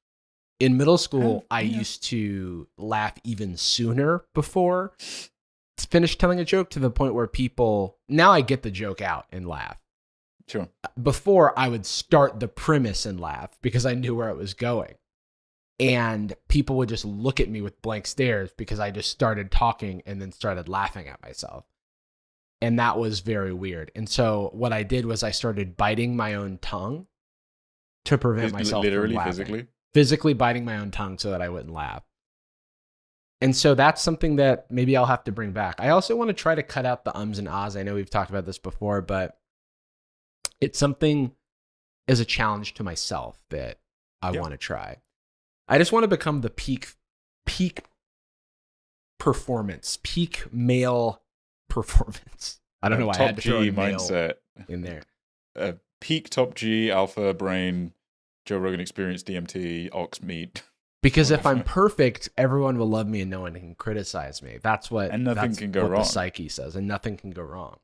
In middle school, I used to laugh even sooner before finish telling a joke, to the point where now I get the joke out and laugh. Sure. Before, I would start the premise and laugh because I knew where it was going. And people would just look at me with blank stares because I just started talking and then started laughing at myself. And that was very weird. And so what I did was I started biting my own tongue to prevent myself literally, from laughing. physically? Physically biting my own tongue so that I wouldn't laugh. And so that's something that maybe I'll have to bring back. I also want to try to cut out the ums and ahs. I know we've talked about this before, but it's something as a challenge to myself that I want to try. I just want to become the peak performance, peak male performance. I don't know why I had to throw a mindset in there. Peak top G, alpha brain, Joe Rogan Experience, DMT, ox meat. Because if I'm perfect, everyone will love me and no one can criticize me. That's what nothing can go wrong. The psyche says, and nothing can go wrong.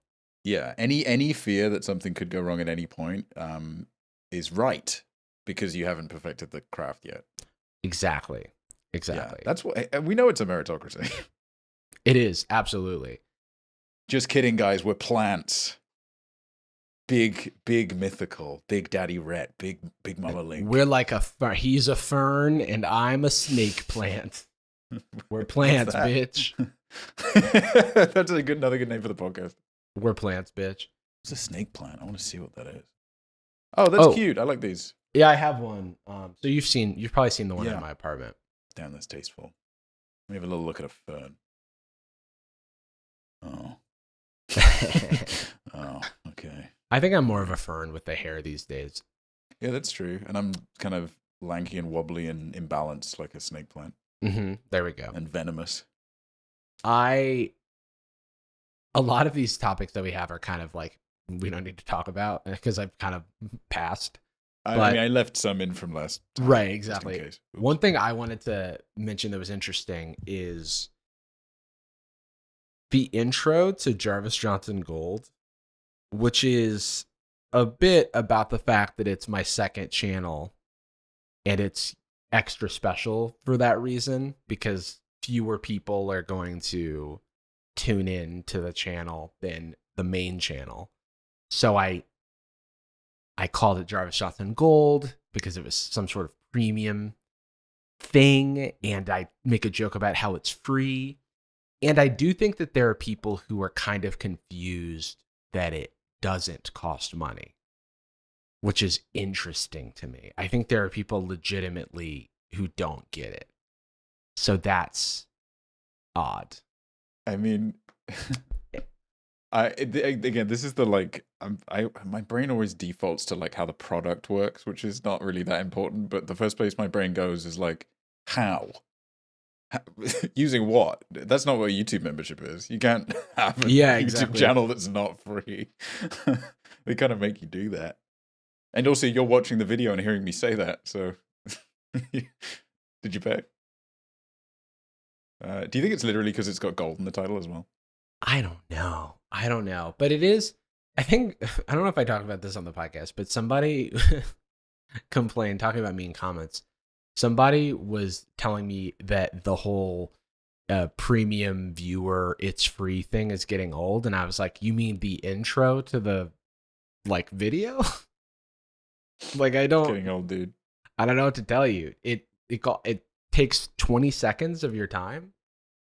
Yeah, any fear that something could go wrong at any point is right, because you haven't perfected the craft yet. Exactly. Yeah, that's what we know. It's a meritocracy. It is, absolutely. Just kidding, guys. We're plants. Big mythical. Big Daddy Rhett. Big Mama Link. We're like he's a fern and I'm a snake plant. We're plants, bitch. That's another good name for the podcast. We're plants, bitch. It's a snake plant. I want to see what that is. Oh, that's cute. I like these. Yeah, I have one. So you've probably seen the one in my apartment. Damn, that's tasteful. Let me have a little look at a fern. Oh. Oh, okay. I think I'm more of a fern with the hair these days. Yeah, that's true. And I'm kind of lanky and wobbly and imbalanced like a snake plant. Mm-hmm. There we go. And venomous. A lot of these topics that we have are kind of like we don't need to talk about because I've kind of passed. I mean, I left some in from last time. Right, exactly. One thing I wanted to mention that was interesting is the intro to Jarvis Johnson Gold, which is a bit about the fact that it's my second channel and it's extra special for that reason, because fewer people are going to tune in to the channel than the main channel. So I called it Jarvis Johnson Gold because it was some sort of premium thing, and I make a joke about how it's free. And I do think that there are people who are kind of confused that it doesn't cost money, which is interesting to me. I think there are people legitimately who don't get it. So odd. I mean, again, this is the my brain always defaults to like how the product works, which is not really that important. But the first place my brain goes is like, how? Using what? That's not what a YouTube membership is. You can't have a YouTube channel that's not free. They kind of make you do that. And also, you're watching the video and hearing me say that. So, did you pay? Do you think it's literally because it's got gold in the title as well? I don't know. But it is, I think, I don't know if I talked about this on the podcast, but somebody complained, talking about me in comments. Somebody was telling me that the whole premium viewer, it's free thing is getting old. And I was like, you mean the intro to the like video. Like I don't getting old, dude. I don't know what to tell you. It takes 20 seconds of your time.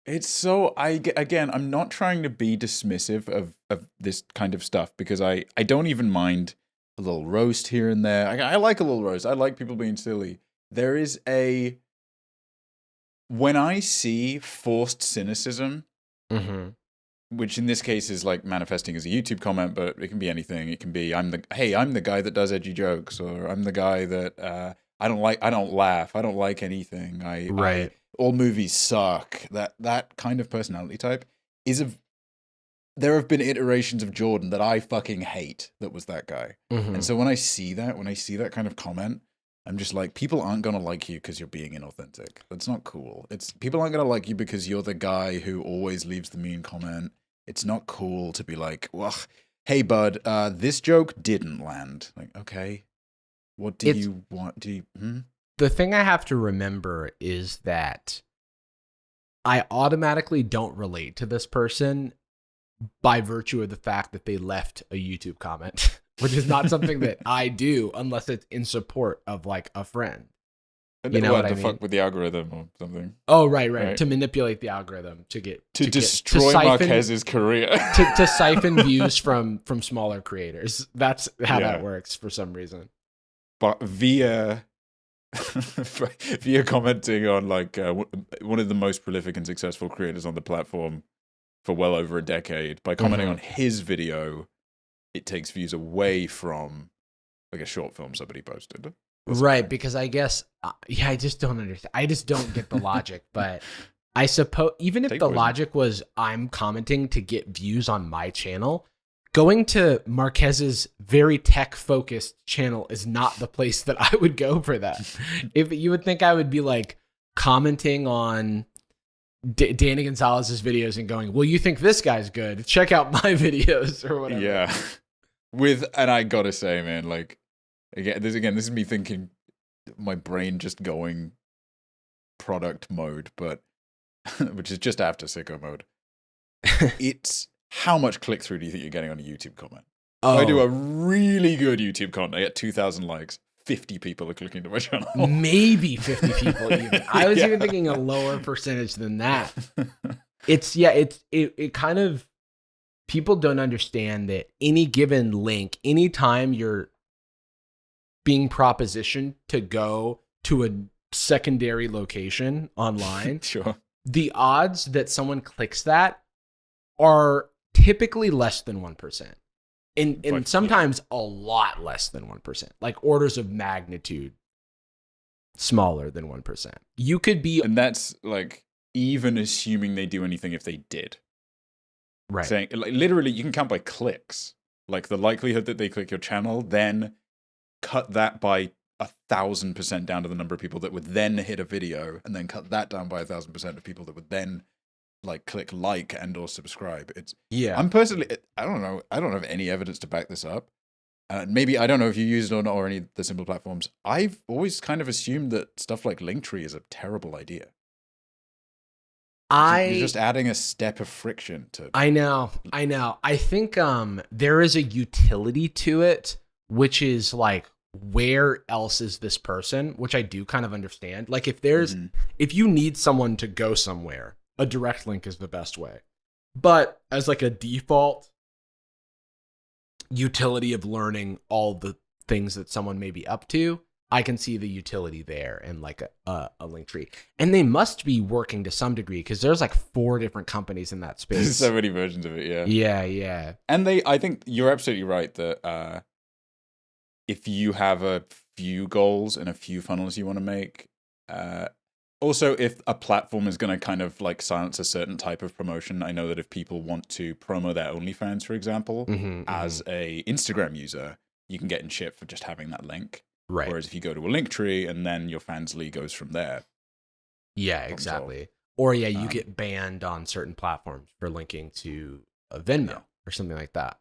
It's so I'm not trying to be dismissive of this kind of stuff because I don't even mind a little roast here and there. I like a little roast. I like people being silly. There is when I see forced cynicism, which in this case is like manifesting as a YouTube comment, but it can be anything. It can be I'm the guy that does edgy jokes, or I'm the guy that I don't laugh, I don't like anything. All movies suck. That kind of personality type there have been iterations of Jordan that I fucking hate that was that guy. And so when I see that kind of comment, I'm just like, people aren't going to like you because you're being inauthentic. That's not cool. People aren't going to like you because you're the guy who always leaves the mean comment. It's not cool to be like, well, hey bud, this joke didn't land. Like, okay, what do you want? The thing I have to remember is that I automatically don't relate to this person by virtue of the fact that they left a YouTube comment, which is not something that I do unless it's in support of like a friend. You know what I mean? Fuck with the algorithm or something. Oh, right. To manipulate the algorithm to destroy Marquez's career. to siphon views from smaller creators. That's how that works for some reason. But via commenting on like one of the most prolific and successful creators on the platform for well over a decade, by commenting on his video, it takes views away from like a short film somebody posted. Right, because I guess, I just don't understand. I just don't get the logic. But I suppose even if the logic was I'm commenting to get views on my channel, going to Marquez's very tech-focused channel is not the place that I would go for that. If you would think I would be like commenting on Danny Gonzalez's videos and going, well, you think this guy's good, check out my videos or whatever. Yeah. And I gotta say, man, like, this is me thinking my brain just going product mode, but which is just after sicko mode. It's how much click through do you think you're getting on a YouTube comment? Oh. I do a really good YouTube comment. I get 2,000 likes. 50 people are clicking to my channel. Maybe 50 people even. I was even thinking a lower percentage than that. It kind of, people don't understand that any given link, anytime you're being propositioned to go to a secondary location online, sure, the odds that someone clicks that are typically less than 1%. And sometimes a lot less than 1%, like orders of magnitude smaller than 1%. You could be, and that's like even assuming they do anything if they did. Right. Saying like literally, you can count by clicks, like the likelihood that they click your channel, then cut that by 1,000% down to the number of people that would then hit a video, and then cut that down by 1,000% of people that would then like click like and or subscribe. I'm personally, I don't have any evidence to back this up. Maybe I don't know if you use it or not, or any of the simple platforms. I've always kind of assumed that stuff like Linktree is a terrible idea. You're just adding a step of friction to. I know. I think there is a utility to it, which is like, where else is this person? Which I do kind of understand. Like if you need someone to go somewhere, a direct link is the best way. But as like a default utility of learning all the things that someone may be up to, I can see the utility there and like a link tree. And they must be working to some degree because there's like 4 different companies in that space. There's so many versions of it, yeah. Yeah. And I think you're absolutely right that if you have a few goals and a few funnels you want to make, also, if a platform is going to kind of like silence a certain type of promotion, I know that if people want to promo their OnlyFans, for example, as a Instagram user, you can get in shit for just having that link. Right. Whereas if you go to a link tree and then your Fansly goes from there. Yeah, exactly. Or you get banned on certain platforms for linking to a Venmo or something like that.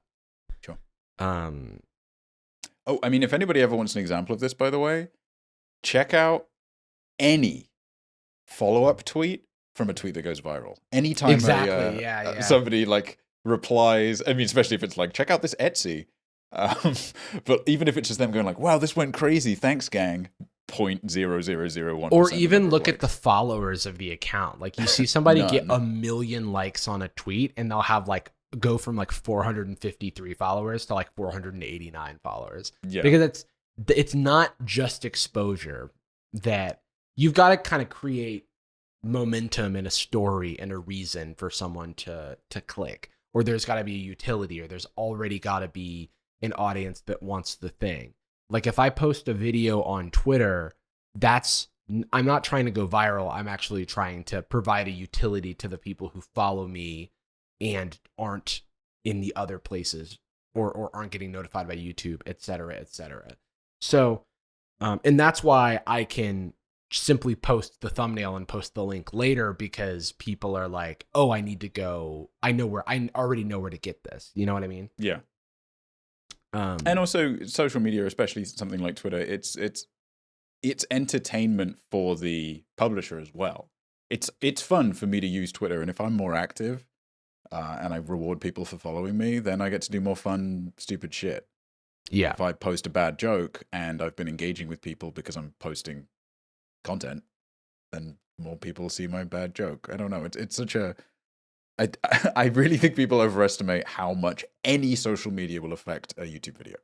Sure. Oh, I mean, if anybody ever wants an example of this, by the way, check out any follow-up tweet from a tweet that goes viral. Anytime somebody like replies, I mean, especially if it's like, check out this Etsy, But even if it's just them going like, wow, this went crazy, thanks gang, 0.0001%. Or even look at the followers of the account. Like you see somebody get 1 million likes on a tweet and they'll have like go from like 453 followers to like 489 followers. Yeah. Because it's not just exposure, that you've got to kind of create momentum and a story and a reason for someone to click, or there's got to be a utility, or there's already got to be an audience that wants the thing. Like if I post a video on Twitter, I'm not trying to go viral. I'm actually trying to provide a utility to the people who follow me and aren't in the other places, or aren't getting notified by YouTube, et cetera, et cetera. So, and that's why I can simply post the thumbnail and post the link later, because people are like, oh, I need to go. I already know where to get this. You know what I mean? Yeah. And also social media, especially something like Twitter, it's entertainment for the publisher as well. It's fun for me to use Twitter, and if I'm more active and I reward people for following me, then I get to do more fun, stupid shit. Yeah. If I post a bad joke and I've been engaging with people because I'm posting content, then more people see my bad joke. I don't know. It's such a... I really think people overestimate how much any social media will affect a YouTube video.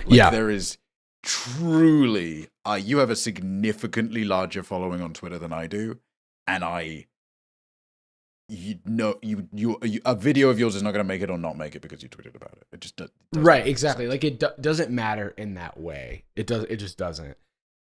Like, there is truly... you have a significantly larger following on Twitter than I do, and a video of yours is not going to make it or not make it because you tweeted about it. It just doesn't. Right, exactly. Like it doesn't matter in that way. It just doesn't.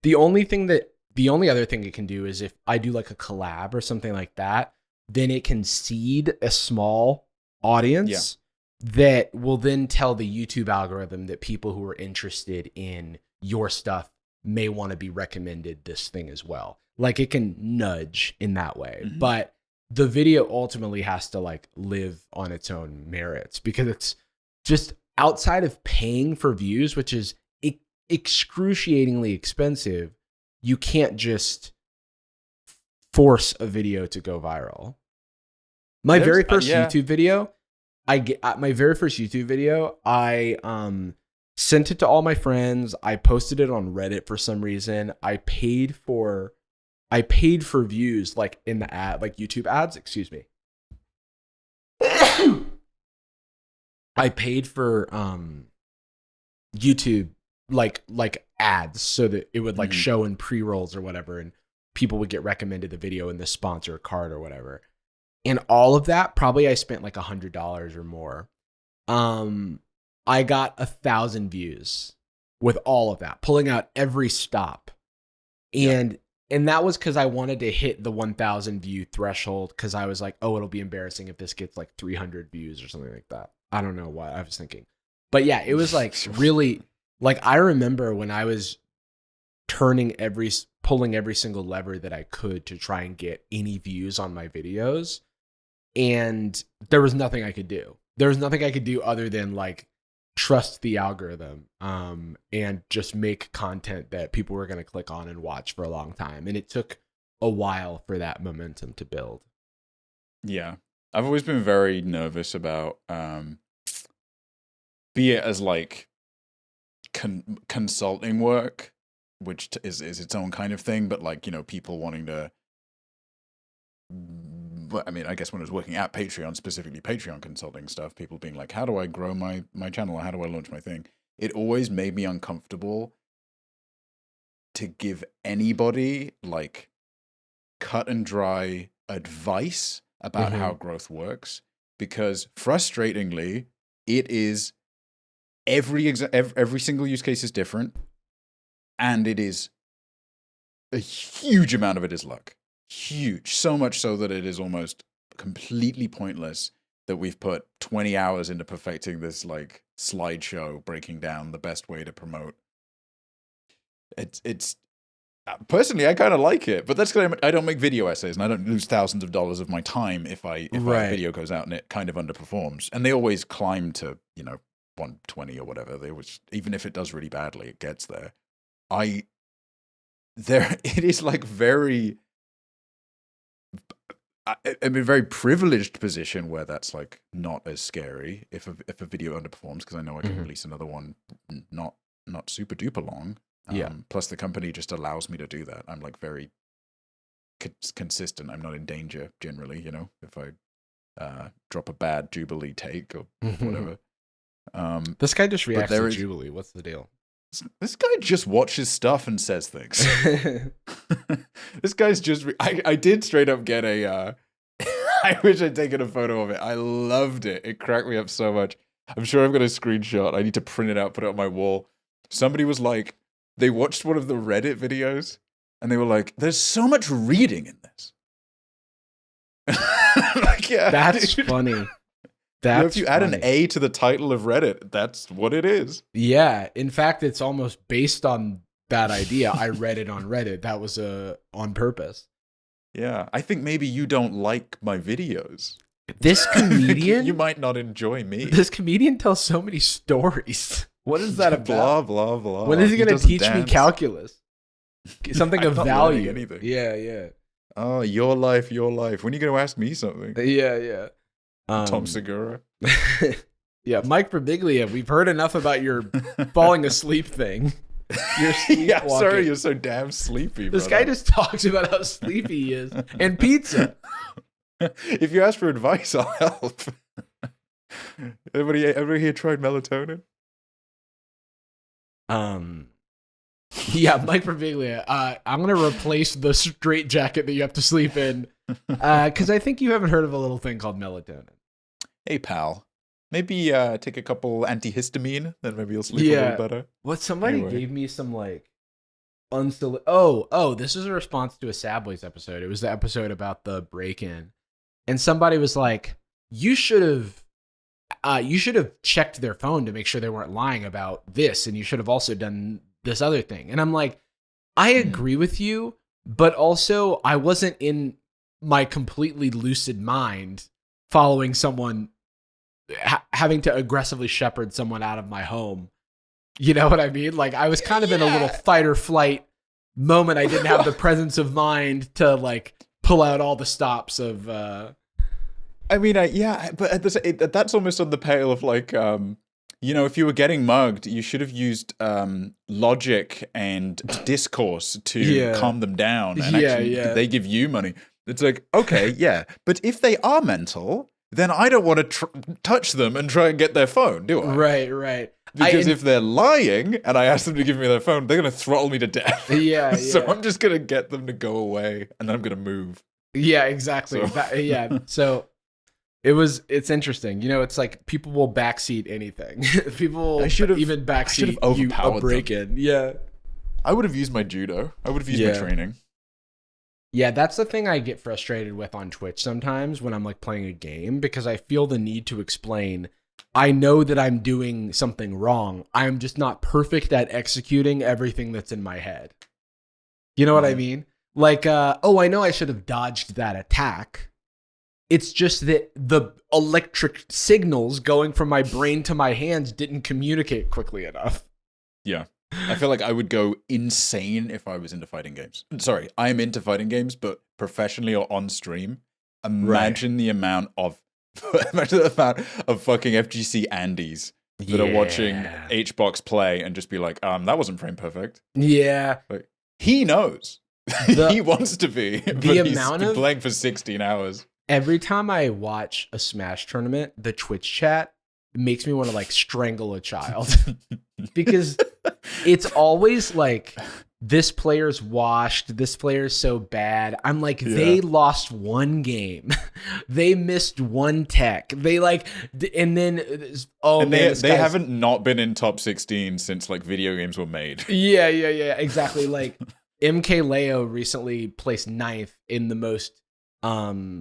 The only other thing it can do is if I do like a collab or something like that, then it can seed a small audience that will then tell the YouTube algorithm that people who are interested in your stuff may want to be recommended this thing as well. Like it can nudge in that way. Mm-hmm. But the video ultimately has to like live on its own merits, because it's just outside of paying for views, which is excruciatingly expensive. You can't just force a video to go viral. My very first YouTube video, I sent it to all my friends. I posted it on Reddit for some reason. I paid for views, like in the ad, like YouTube ads, excuse me. I paid for YouTube like ads so that it would like show in pre-rolls or whatever, and people would get recommended the video in the sponsor card or whatever. And all of that, probably I spent like $100 or more. I got 1,000 views with all of that, pulling out every stop. And that was because I wanted to hit the 1,000 view threshold, because I was like, oh, it'll be embarrassing if this gets like 300 views or something like that. I don't know what I was thinking. But yeah, it was like really, like I remember when I was pulling every single lever that I could to try and get any views on my videos. And there was nothing I could do. There was nothing I could do other than like trust the algorithm and just make content that people were going to click on and watch for a long time. And it took a while for that momentum to build. Yeah. I've always been very nervous about, be it as like consulting work, which is its own kind of thing, but like, you know, people wanting to, I mean, I guess when I was working at Patreon, specifically Patreon consulting stuff, people being like, how do I grow my channel? How do I launch my thing? It always made me uncomfortable to give anybody like cut and dry advice about how growth works, because frustratingly, it is every single use case is different, and it is a huge amount of it is luck. Huge. So much so that it is almost completely pointless that we've put 20 hours into perfecting this like slideshow breaking down the best way to promote. It's personally, I kind of like it, but that's because I don't make video essays and I don't lose thousands of dollars of my time if a video goes out and it kind of underperforms. And they always climb to, 120 or whatever. They always, even if it does really badly, it gets there. It is like very... I'm in a very privileged position where that's like not as scary if a video underperforms, because I know I can release another one not super duper long. Plus the company just allows me to do that. I'm like very consistent. I'm not in danger generally, if I drop a bad Jubilee take or whatever. This guy just reacts to Jubilee. What's the deal? This guy just watches stuff and says things. This guy's just... I did straight up get a... I wish I'd taken a photo of it. I loved it. It cracked me up so much. I'm sure I've got a screenshot. I need to print it out, put it on my wall. Somebody was like... They watched one of the Reddit videos, and they were like, there's so much reading in this. Like, yeah, that's funny. If you add an A to the title of Reddit, that's what it is. Yeah. In fact, it's almost based on that idea. I read it on Reddit. That was on purpose. Yeah. I think maybe you don't like my videos. This comedian... You might not enjoy me. This comedian tells so many stories. What is that about? Blah, blah, blah. When is he going to teach me calculus? Something of value. Anything. Yeah. Oh, your life. When are you going to ask me something? Yeah. Tom Segura. Yeah, Mike Birbiglia, we've heard enough about your falling asleep thing. Yeah, sorry you're so damn sleepy, This guy just talks about how sleepy he is. And pizza. If you ask for advice, I'll help. Everybody here tried melatonin? Yeah, Mike Birbiglia. I'm going to replace the straight jacket that you have to sleep in. Because I think you haven't heard of a little thing called melatonin. Hey, pal. Maybe take a couple antihistamine, then maybe you'll sleep a little better. What somebody gave me some like this is a response to a Sad Boys episode. It was the episode about the break-in, and somebody was like, "You should have checked their phone to make sure they weren't lying about this, and you should have also done this other thing." And I'm like, I agree with you, but also I wasn't in my completely lucid mind following someone, having to aggressively shepherd someone out of my home. You know what I mean? Like, I was kind of in a little fight or flight moment. I didn't have the presence of mind to like pull out all the stops of... I mean, but that's almost on the pale of like, if you were getting mugged, you should have used logic and discourse to calm them down. And they give you money. It's like, okay, yeah, but if they are mental, then I don't want to touch them and try and get their phone, do I? Right. Because if they're lying and I ask them to give me their phone, they're going to throttle me to death. Yeah. So I'm just going to get them to go away, and then I'm going to move. Yeah, exactly. So. So it's interesting. It's like people will backseat anything. People will even backseat you a break-in. Yeah. I would have used my judo. I would have used my training. Yeah, that's the thing I get frustrated with on Twitch sometimes when I'm like playing a game, because I feel the need to explain. I know that I'm doing something wrong. I'm just not perfect at executing everything that's in my head. You know what I mean? Like, I know I should have dodged that attack. It's just that the electric signals going from my brain to my hands didn't communicate quickly enough. Yeah. I feel like I would go insane if I was into fighting games. Sorry, I'm into fighting games, but professionally or on stream. Imagine the amount of fucking FGC Andes that are watching HBox play and just be like, that wasn't frame perfect. Yeah. Like, he knows. He wants to be. But he's been playing for 16 hours. Every time I watch a Smash tournament, the Twitch chat makes me want to like strangle a child. Because it's always like, this player's washed, this player's so bad. I'm like, they lost one game. They missed one tech. They like, and then, they haven't not been in top 16 since like video games were made. Yeah, exactly. Like MK Leo recently placed 9th in the most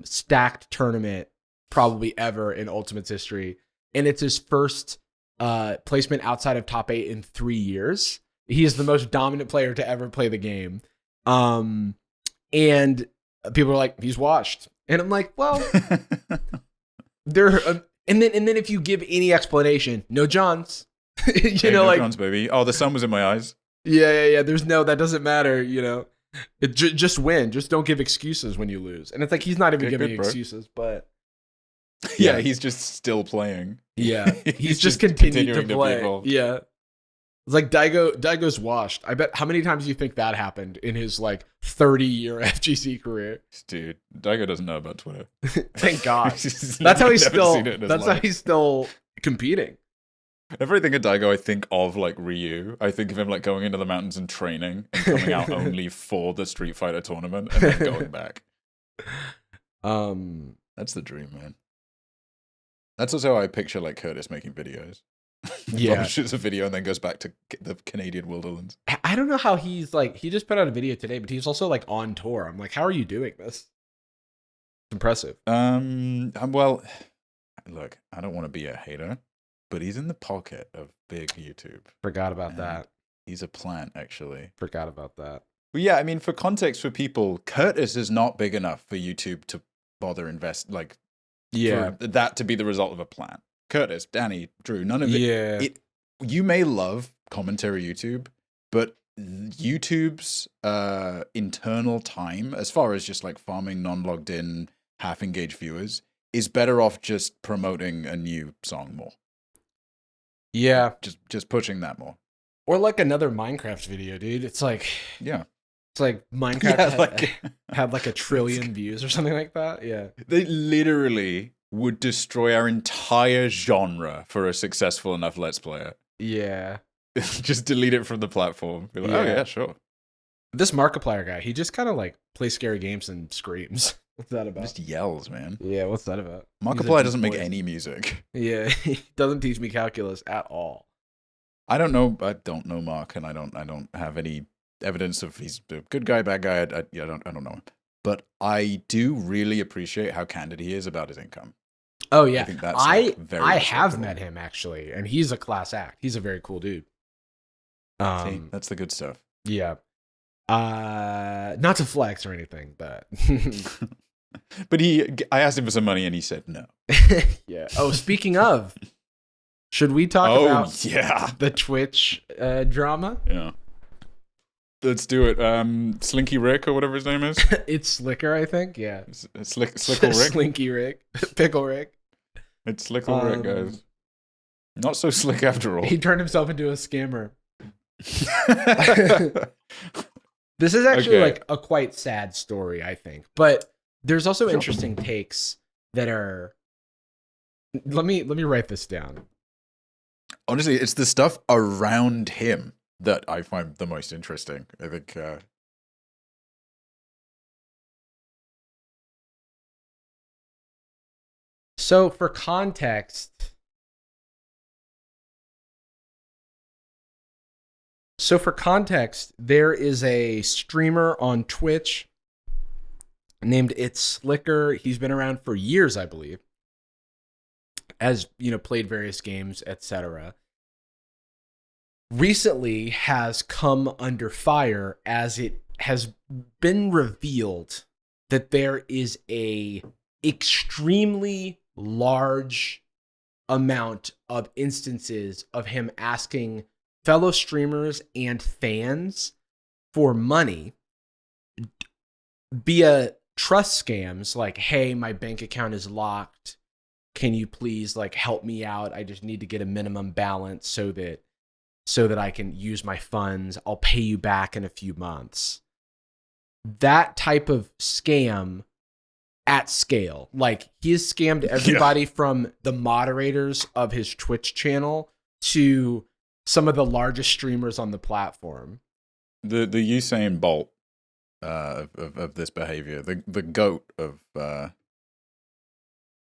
stacked tournament probably ever in Ultimate's history. And it's his first placement outside of top 8 in 3 years. He is the most dominant player to ever play the game. And people are like, he's washed. And I'm like, well, and then if you give any explanation, no Johns. No Johns, baby. Oh, the sun was in my eyes. Yeah. That doesn't matter, Just win. Just don't give excuses when you lose. And it's like he's not even giving excuses, but yeah, he's just still playing. Yeah, he's just continuing to play. Yeah, it's like Daigo's washed. I bet. How many times do you think that happened in his like 30-year FGC career? Dude, Daigo doesn't know about Twitter. Thank God. That's how he's still. That's how he's still competing. Every I think of Daigo, I think of like Ryu. I think of him like going into the mountains and training and coming out only for the Street Fighter tournament and then going back. That's the dream, man. That's also how I picture like Curtis making videos. Yeah, shoots a video and then goes back to the Canadian Wildlands. I don't know how he's like. He just put out a video today, but he's also like on tour. I'm like, how are you doing this? It's impressive. Well, look, I don't want to be a hater, but he's in the pocket of big YouTube. Forgot about that. He's a plant, actually. Forgot about that. But yeah, I mean, for context for people, Curtis is not big enough for YouTube to bother invest for that to be the result of a plan. Curtis, Danny, Drew, none of it. Yeah. You may love commentary YouTube, but YouTube's internal time, as far as just like farming non-logged in, half-engaged viewers, is better off just promoting a new song more. Yeah. Just pushing that more. Or like another Minecraft video, dude. It's like... Yeah. It's like Minecraft had like 1 trillion views or something like that. Yeah. They literally would destroy our entire genre for a successful enough Let's Player. Yeah. Just delete it from the platform. Be like, oh yeah, sure. This Markiplier guy, he just kind of like plays scary games and screams. What's that about? Just yells, man. Yeah, what's that about? Markiplier doesn't make any music. Yeah, he doesn't teach me calculus at all. I don't know Mark, and I don't have any evidence of he's a good guy, bad guy. I don't know him. But I do really appreciate how candid he is about his income. Oh yeah, I think that's I have met him actually, and he's a class act. He's a very cool dude. See, that's the good stuff. Yeah. Not to flex or anything, but but I asked him for some money and he said no. Yeah. Oh, speaking of, should we talk about the Twitch drama? Yeah. Let's do it. Slinky Rick or whatever his name is. It's Slicker, I think. Yeah. Slickle Rick. Slinky Rick. Pickle Rick. It's Slickle Rick, guys. Not so slick after all. He turned himself into a scammer. This is actually like a quite sad story, I think. But there's also interesting takes that are... Let me write this down. Honestly, it's the stuff around him that I find the most interesting. I think... So for context... there is a streamer on Twitch named It's Slicker. He's been around for years, I believe. Has, played various games, etc. Recently has come under fire as it has been revealed that there is a extremely large amount of instances of him asking fellow streamers and fans for money via trust scams like, hey, my bank account is locked. Can you please help me out? I just need to get a minimum balance so that I can use my funds. I'll pay you back in a few months. That type of scam at scale. He has scammed everybody from the moderators of his Twitch channel to some of the largest streamers on the platform. The Usain Bolt of this behavior, the goat of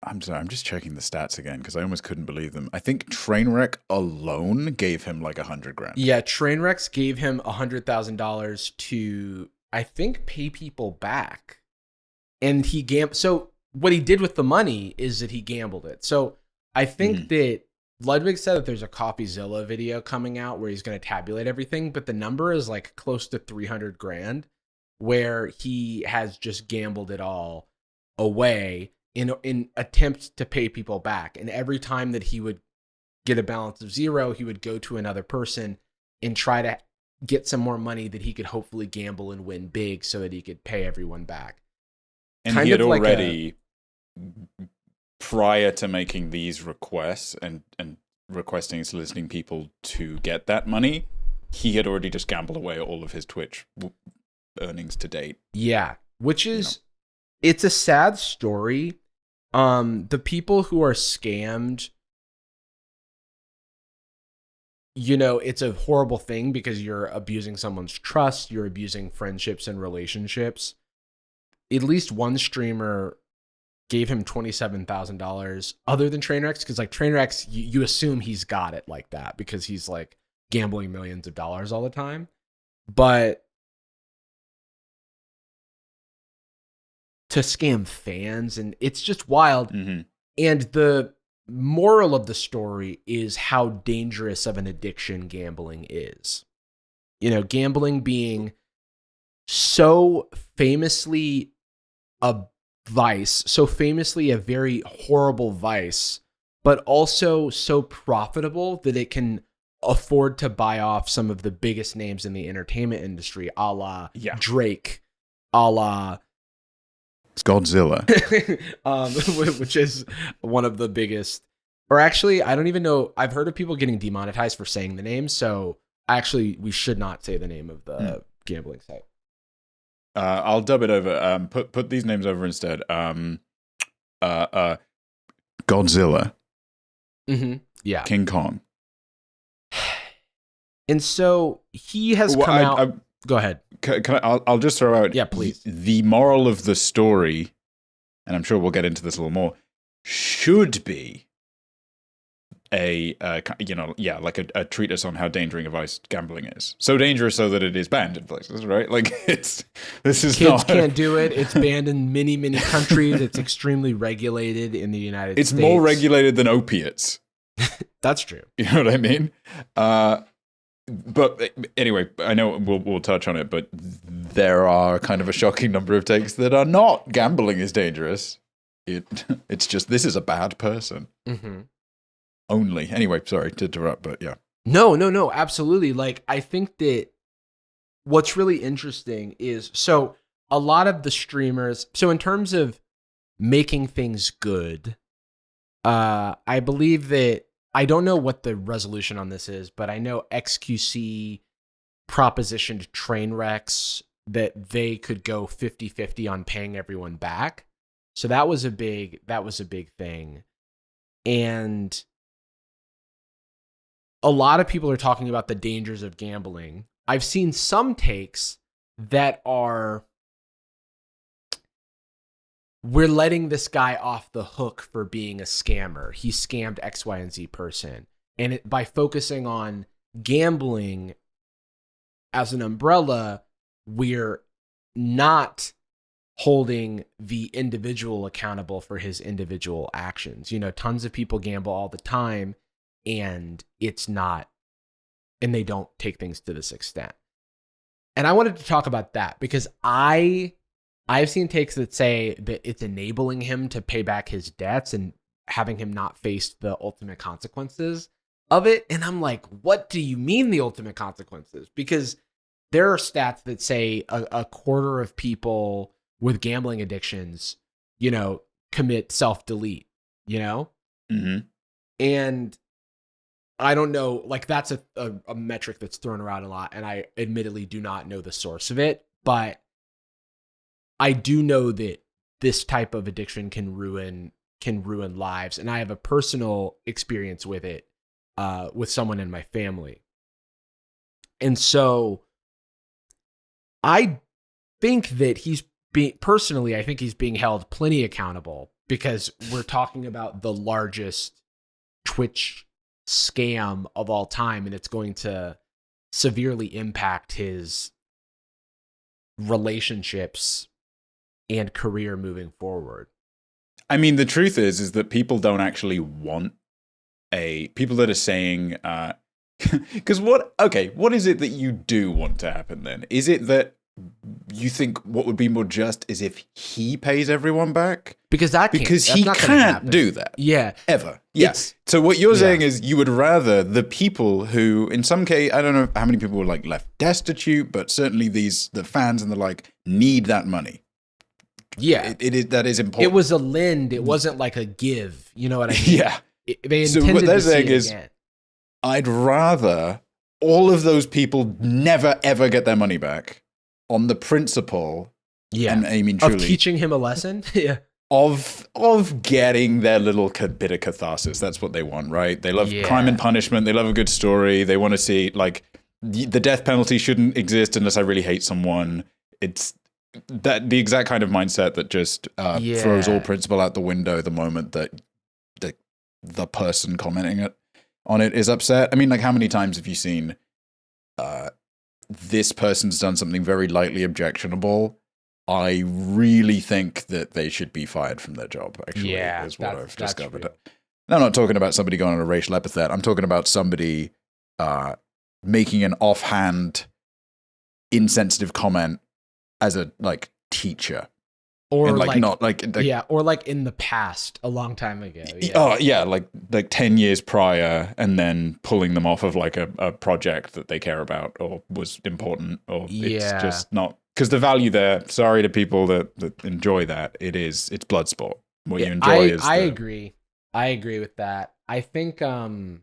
I'm sorry, I'm just checking the stats again because I almost couldn't believe them. I think Trainwreck alone gave him $100,000. Yeah, Trainwrecks gave him $100,000 to, I think, pay people back. And he gambled. So what he did with the money is that he gambled it. So I think that Ludwig said that there's a CopyZilla video coming out where he's going to tabulate everything, but the number is close to $300,000, where he has just gambled it all away in attempt to pay people back. And every time that he would get a balance of 0, he would go to another person and try to get some more money that he could hopefully gamble and win big so that he could pay everyone back. And he had already, prior to making these requests and requesting and soliciting people to get that money, he had already just gambled away all of his Twitch earnings to date. Yeah, which is, it's a sad story. The people who are scammed, it's a horrible thing because you're abusing someone's trust, you're abusing friendships and relationships. At least one streamer gave him $27,000 other than Trainwrecks, because like Trainwrecks, you assume he's got it like that because he's like gambling millions of dollars all the time. But to scam fans, and it's just wild. Mm-hmm. And the moral of the story is how dangerous of an addiction gambling is. Gambling being so famously a vice, so famously a very horrible vice, but also so profitable that it can afford to buy off some of the biggest names in the entertainment industry, a la Drake, a la Godzilla, which is one of the biggest. Or actually, I don't even know. I've heard of people getting demonetized for saying the name, so actually, we should not say the name of the gambling site. I'll dub it over. Put these names over instead. Godzilla. Mm-hmm. Yeah. King Kong. And so he has come out. Go ahead. I'll just throw out. Yeah, please. The moral of the story, and I'm sure we'll get into this a little more, should be a treatise on how dangerous a vice gambling is. So dangerous so that it is banned in places, right? Like this is kids can't do it. It's banned in many countries. It's extremely regulated in the United States. It's more regulated than opiates. That's true. You know what I mean? But anyway, I know we'll touch on it, but there are kind of a shocking number of takes that are not gambling is dangerous. It's just, this is a bad person. Mm-hmm. Only. Anyway, sorry to interrupt, but yeah. No, absolutely. Like, I think that what's really interesting is, so a lot of the streamers, so in terms of making things good, I believe that, I don't know what the resolution on this is, but I know XQC propositioned Trainwrecks that they could go 50-50 on paying everyone back. So that was a big thing. And a lot of people are talking about the dangers of gambling. I've seen some takes that are, we're letting this guy off the hook for being a scammer. He scammed X, Y, and Z person. And by focusing on gambling as an umbrella, we're not holding the individual accountable for his individual actions. Tons of people gamble all the time, and they don't take things to this extent. And I wanted to talk about that because I've seen takes that say that it's enabling him to pay back his debts and having him not face the ultimate consequences of it. And I'm like, what do you mean the ultimate consequences? Because there are stats that say a quarter of people with gambling addictions, commit self-delete, Mm-hmm. And I don't know, like that's a metric that's thrown around a lot. And I admittedly do not know the source of it, but I do know that this type of addiction can ruin lives, and I have a personal experience with it, with someone in my family. And so, I think that I think he's being held plenty accountable because we're talking about the largest Twitch scam of all time, and it's going to severely impact his relationships and career moving forward. I mean, the truth is that people don't actually want people that are saying, because what is it that you do want to happen then? Is it that you think what would be more just is if he pays everyone back? Because he can't do that. Yeah. Ever. Yeah. So what you're saying is you would rather the people who, in some case, I don't know how many people were like left destitute, but certainly the fans and the like need that money. Yeah. That is important. It was a lend. It wasn't like a give. You know what I mean? Yeah. They intended so what they're to saying see it is, again. I'd rather all of those people never, ever get their money back on the principle, and I mean truly, of teaching him a lesson, of getting their little bit of catharsis. That's what they want, right? They love Crime and Punishment. They love a good story. They want to see, like, the death penalty shouldn't exist unless I really hate someone. It's the exact kind of mindset that just throws all principle out the window the moment that the person commenting on it is upset. I mean, like, how many times have you seen this person's done something very lightly objectionable? I really think that they should be fired from their job, actually, is what I've discovered. True. I'm not talking about somebody going on a racial epithet. I'm talking about somebody making an offhand, insensitive comment as a, like, teacher. Or and, like not like or like in the past, a long time ago. Oh yeah, like 10 years prior, and then pulling them off of like a project that they care about or was important, or it's just not, because the value there. Sorry to people that enjoy that. It's blood sport. What you enjoy is. I agree with that. I think the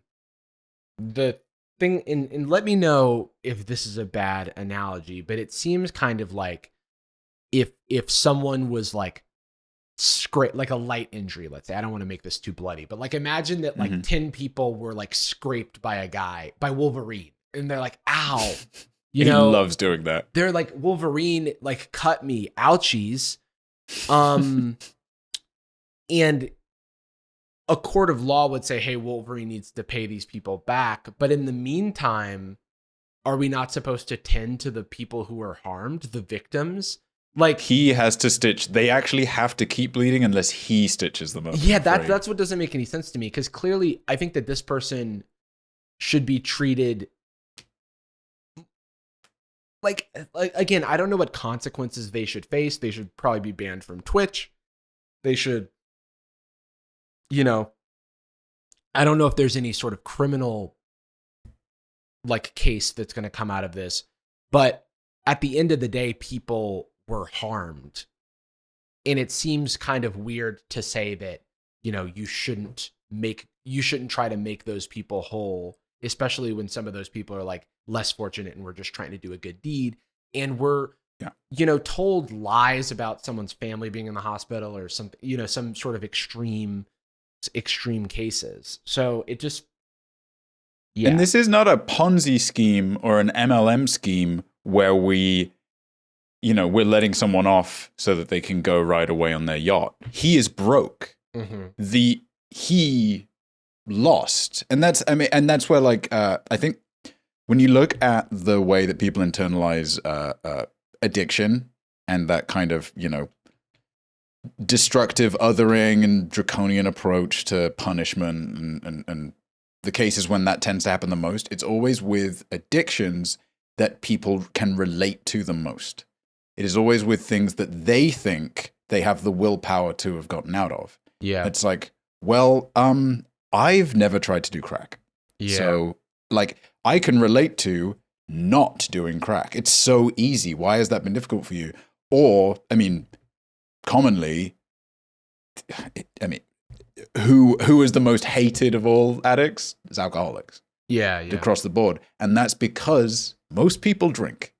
thing, and let me know if this is a bad analogy, but it seems kind of like if someone was like like a light injury, let's say, I don't want to make this too bloody, but like imagine that like 10 people were like scraped by Wolverine, and they're like, ow, he loves doing that. They're like, Wolverine like cut me, ouchies. And a court of law would say, hey, Wolverine needs to pay these people back. But in the meantime, are we not supposed to tend to the people who are harmed, the victims? Like, he has to stitch. They actually have to keep bleeding unless he stitches them up. Yeah, that's what doesn't make any sense to me. Because clearly, I think that this person should be treated like again, I don't know what consequences they should face. They should probably be banned from Twitch. They should, I don't know if there's any sort of criminal like case that's going to come out of this. But at the end of the day, people were harmed, and it seems kind of weird to say that you shouldn't try to make those people whole, especially when some of those people are like less fortunate and we're just trying to do a good deed, and we're told lies about someone's family being in the hospital or something, some sort of extreme cases. So it just and this is not a Ponzi scheme or an MLM scheme where we're letting someone off so that they can go right away on their yacht. He is broke. Mm-hmm. He lost. And that's where, like, I think when you look at the way that people internalize addiction and that kind of, destructive othering and draconian approach to punishment and the cases when that tends to happen the most, it's always with addictions that people can relate to the most. It is always with things that they think they have the willpower to have gotten out of. Yeah. It's like, well, I've never tried to do crack. Yeah. So, like, I can relate to not doing crack. It's so easy. Why has that been difficult for you? Or, I mean, commonly, who is the most hated of all addicts? It's alcoholics. Yeah. Across the board. And that's because most people drink.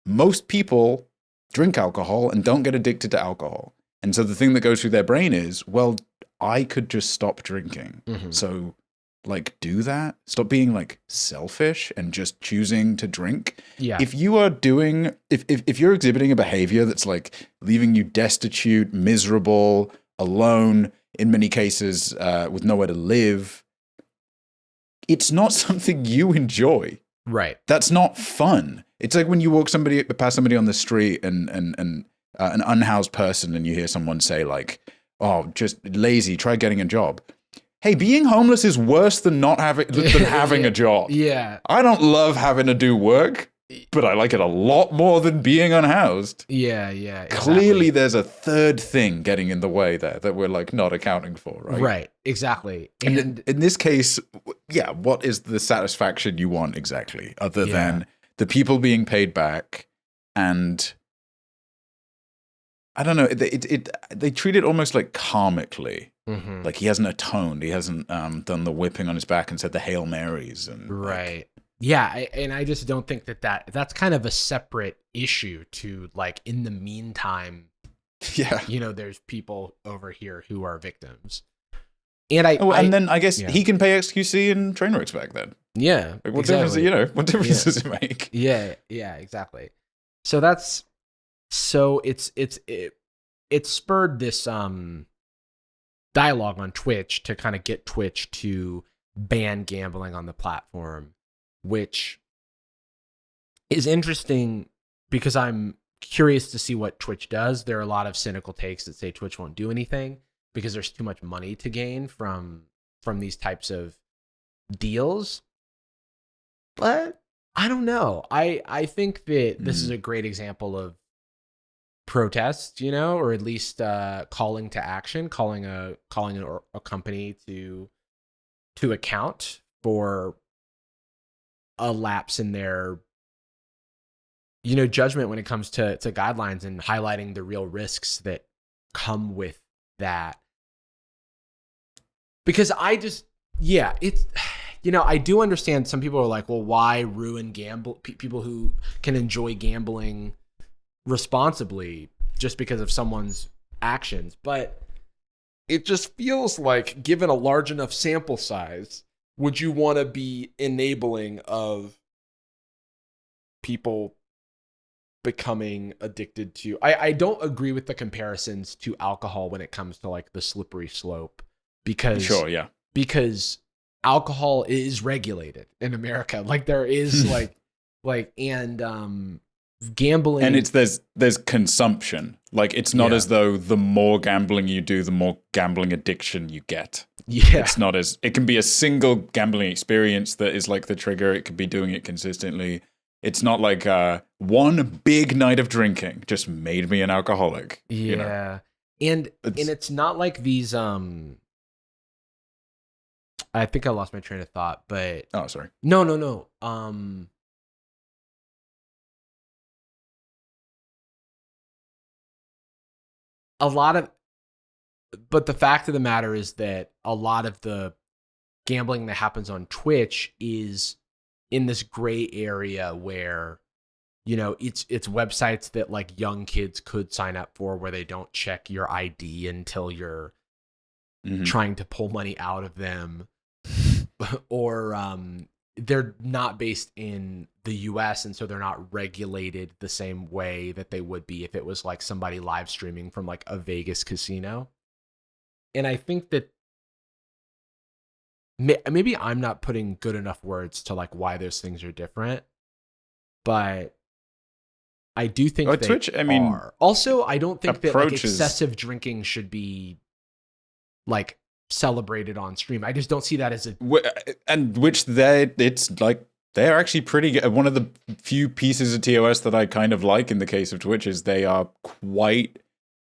Most people drink alcohol and don't get addicted to alcohol. And so the thing that goes through their brain is, well, I could just stop drinking. Mm-hmm. So, like, do that. Stop being, like, selfish and just choosing to drink. Yeah. If you are if you're exhibiting a behavior that's, like, leaving you destitute, miserable, alone, in many cases, with nowhere to live, it's not something you enjoy. Right. That's not fun. It's like when you walk past somebody on the street and an unhoused person, and you hear someone say, like, oh, just lazy, try getting a job. Hey, being homeless is worse than having a job. Yeah. I don't love having to do work. but I like it a lot more than being unhoused. Yeah, exactly. Clearly there's a third thing getting in the way there that we're like not accounting for, right? Right, exactly. And in this case, yeah, what is the satisfaction you want exactly, other than the people being paid back? And I don't know, they treat it almost like karmically. Mm-hmm. Like he hasn't atoned, he hasn't done the whipping on his back and said the Hail Marys. And right. Yeah, and I just don't think that's kind of a separate issue to, like, in the meantime, there's people over here who are victims. And and then I guess he can pay XQC and Trainwreck's back then. Yeah. Like, what difference does it make? Yeah, exactly. So it spurred this dialogue on Twitch to kind of get Twitch to ban gambling on the platform, which is interesting because I'm curious to see what Twitch does. There are a lot of cynical takes that say Twitch won't do anything because there's too much money to gain from these types of deals. But I don't know. I think that this is a great example of protest, or at least calling to action, calling a company to account for a lapse in their judgment when it comes to guidelines, and highlighting the real risks that come with that. Because it's I do understand some people are like, well, why ruin people who can enjoy gambling responsibly just because of someone's actions? But it just feels like, given a large enough sample size, would you want to be enabling of people becoming addicted to... I don't agree with the comparisons to alcohol when it comes to, like, the slippery slope, because because alcohol is regulated in America. Like, there is gambling, and there's consumption. Like, it's not as though the more gambling you do, the more gambling addiction you get. It's not it can be a single gambling experience that is like the trigger. It could be doing it consistently. It's not like one big night of drinking just made me an alcoholic. And it's not like these I think I lost my train of thought, but sorry. No. But the fact of the matter is that a lot of the gambling that happens on Twitch is in this gray area where, it's websites that, like, young kids could sign up for, where they don't check your ID until you're trying to pull money out of them, or they're not based in the US, and so they're not regulated the same way that they would be if it was like somebody live streaming from, like, a Vegas casino. And I think that maybe I'm not putting good enough words to, like, why those things are different, but I do think they Twitch, are. Also, I don't think that, like, excessive drinking should be, like, celebrated on stream. I just don't see that as they're actually pretty good. One of the few pieces of TOS that I kind of like in the case of Twitch is they are quite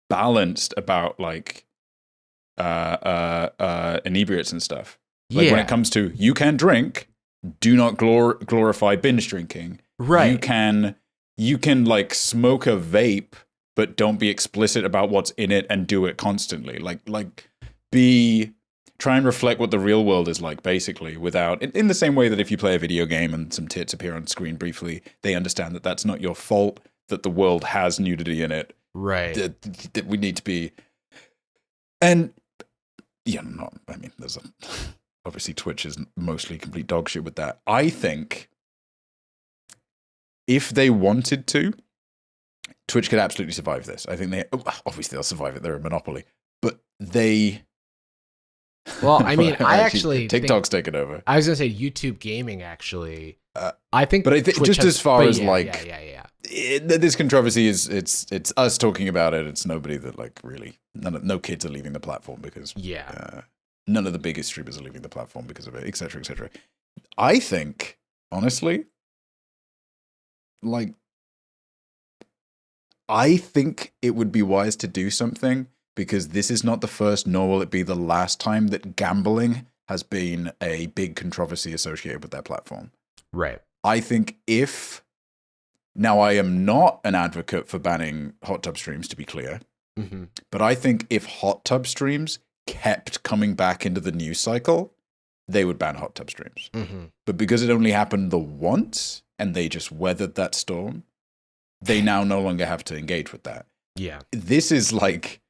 balanced about, like, inebriates and stuff. Like, when it comes to, you can drink, do not glorify binge drinking. Right. You can like smoke a vape, but don't be explicit about what's in it and do it constantly. Try and reflect what the real world is like, basically, without, in the same way that if you play a video game and some tits appear on screen briefly, they understand that that's not your fault, that the world has nudity in it. Right. That we need to be, and there's obviously Twitch is mostly complete dog shit with that. I think if they wanted to, Twitch could absolutely survive this. I think obviously they'll survive it. They're a monopoly, but they. Well, I mean, I actually TikTok's taken over. I was gonna say YouTube gaming actually. I think, but I think just as far as this controversy is, it's us talking about it. It's nobody that like really no kids are leaving the platform because none of the biggest streamers are leaving the platform because of it, etc., etc. I think honestly, like, I think it would be wise to do something, because this is not the first, nor will it be the last time that gambling has been a big controversy associated with their platform. Right. I think now I am not an advocate for banning hot tub streams, to be clear, but I think if hot tub streams kept coming back into the news cycle, they would ban hot tub streams. But because it only happened the once and they just weathered that storm, they now no longer have to engage with that. Yeah. This is like,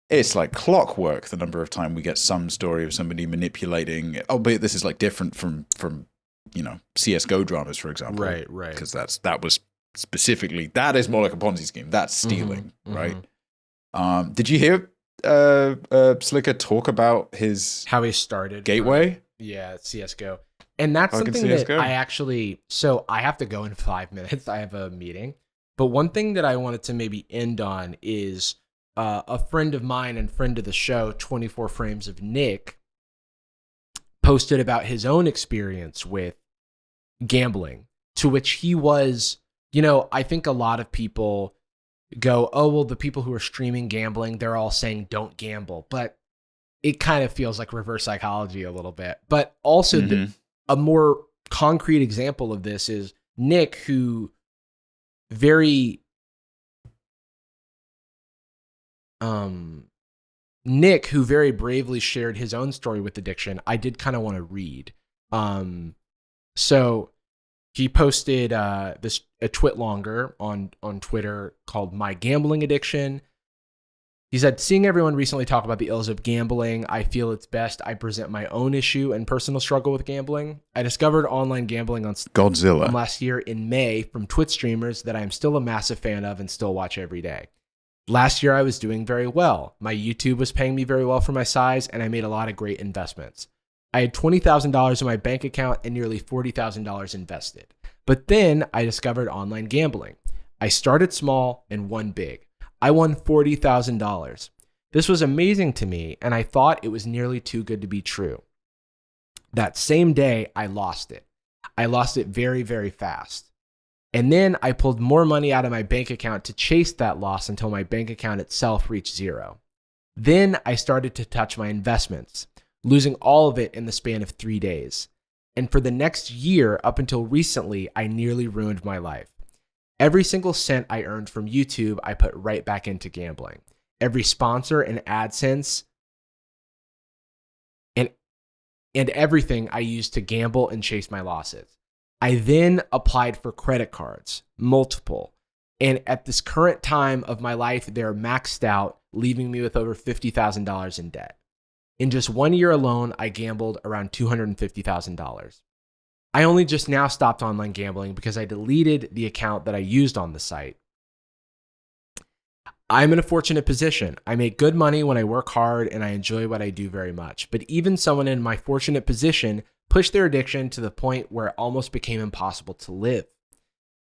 it's like clockwork, the number of times we get some story of somebody manipulating, albeit this is like different from CSGO dramas, for example. Right. Because that was specifically, that is more like a Ponzi scheme. That's stealing, right? Did you hear Slicker talk about how he started Gateway? CSGO. And that's something CSGO. that I actually, so I have to go in 5 minutes. I have a meeting. But one thing that I wanted to maybe end on is a friend of mine and friend of the show, 24 Frames of Nick, posted about his own experience with gambling, to which he was, I think a lot of people go, oh, well, the people who are streaming gambling, they're all saying don't gamble. But it kind of feels like reverse psychology a little bit. But also a more concrete example of this is Nick, who very bravely shared his own story with addiction. I did kind of want to read. So he posted a twit longer on Twitter called My Gambling Addiction. He said, seeing everyone recently talk about the ills of gambling, I feel it's best I present my own issue and personal struggle with gambling. I discovered online gambling on Godzilla last year in May from Twitch streamers that I am still a massive fan of and still watch every day. Last year, I was doing very well. My YouTube was paying me very well for my size, and I made a lot of great investments. I had $20,000 in my bank account and nearly $40,000 invested. But then I discovered online gambling. I started small and won big. I won $40,000. This was amazing to me, and I thought it was nearly too good to be true. That same day, I lost it. I lost it very, very fast. And then I pulled more money out of my bank account to chase that loss until my bank account itself reached zero. Then I started to touch my investments, losing all of it in the span of 3 days. And for the next year, up until recently, I nearly ruined my life. Every single cent I earned from YouTube, I put right back into gambling. Every sponsor and AdSense and everything I used to gamble and chase my losses. I then applied for credit cards, multiple. And at this current time of my life, they're maxed out, leaving me with over $50,000 in debt. In just 1 year alone, I gambled around $250,000. I only just now stopped online gambling because I deleted the account that I used on the site. I'm in a fortunate position. I make good money when I work hard and I enjoy what I do very much. But even someone in my fortunate position pushed their addiction to the point where it almost became impossible to live.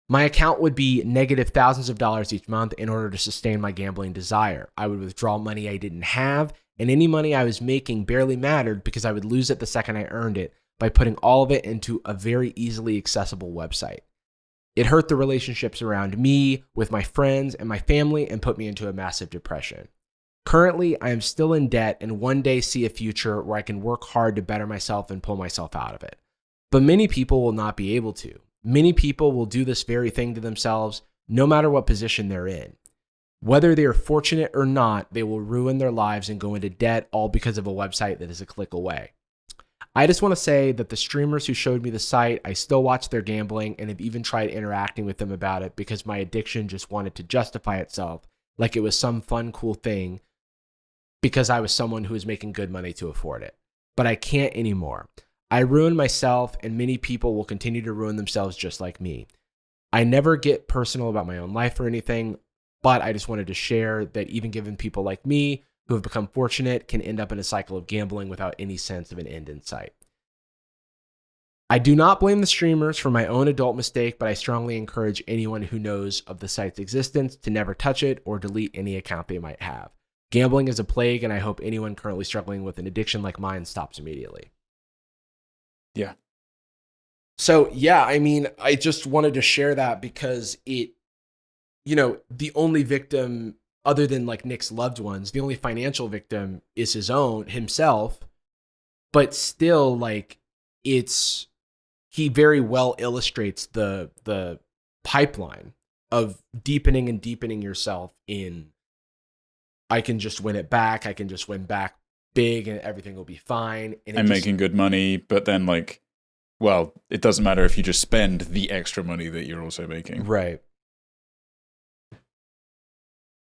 My account would be negative thousands of dollars each month in order to sustain my gambling desire. I would withdraw money I didn't have, and any money I was making barely mattered because I would lose it the second I earned it by putting all of it into a very easily accessible website. It hurt the relationships around me, with my friends and my family, and put me into a massive depression. Currently, I am still in debt and one day see a future where I can work hard to better myself and pull myself out of it. But many people will not be able to. Many people will do this very thing to themselves, no matter what position they're in. Whether they are fortunate or not, they will ruin their lives and go into debt, all because of a website that is a click away. I just want to say that the streamers who showed me the site, I still watch their gambling and have even tried interacting with them about it because my addiction just wanted to justify itself like it was some fun, cool thing because I was someone who was making good money to afford it. But I can't anymore. I ruined myself, and many people will continue to ruin themselves just like me. I never get personal about my own life or anything, but I just wanted to share that even given people like me who have become fortunate can end up in a cycle of gambling without any sense of an end in sight. I do not blame the streamers for my own adult mistake, but I strongly encourage anyone who knows of the site's existence to never touch it or delete any account they might have. Gambling is a plague, and I hope anyone currently struggling with an addiction like mine stops immediately. Yeah. So yeah, I mean, I just wanted to share that because it, the only victim other than like Nick's loved ones, the only financial victim is himself, but still like he very well illustrates the pipeline of deepening and deepening yourself in, I can just win it back. I can just win back big and everything will be fine. And making good money, but then like, well, it doesn't matter if you just spend the extra money that you're also making. Right.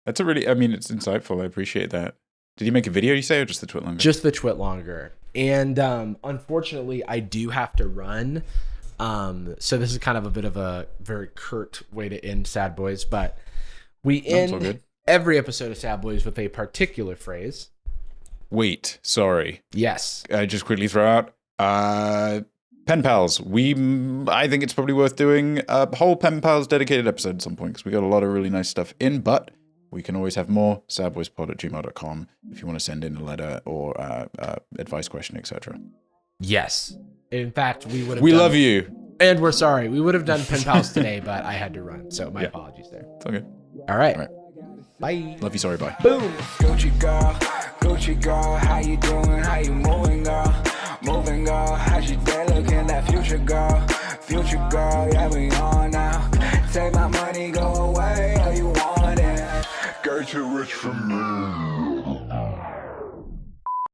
That's it's insightful. I appreciate that. Did you make a video, you say, or just the Twit Longer? Just the Twit Longer. And unfortunately, I do have to run. So this is kind of a bit of a very curt way to end Sad Boys, but we end every episode of Sad Boys with a particular phrase. Wait, sorry. Yes. I just quickly throw out Pen Pals. I think it's probably worth doing a whole Pen Pals dedicated episode at some point because we got a lot of really nice stuff in, but we can always have more. sadboyspod@gmail.com if you want to send in a letter or advice question, etc. Yes. In fact, we love you. And we're sorry. We would have done Pen Pals today, but I had to run. So my apologies there. It's okay. All right. Bye. Love you, sorry, bye. Boom. Gucci girl, how you doing? How you moving, girl? Moving, girl. How's your day looking? That future girl, yeah, we on now. Take my money, go away, oh, you want it? Girl, too rich for me.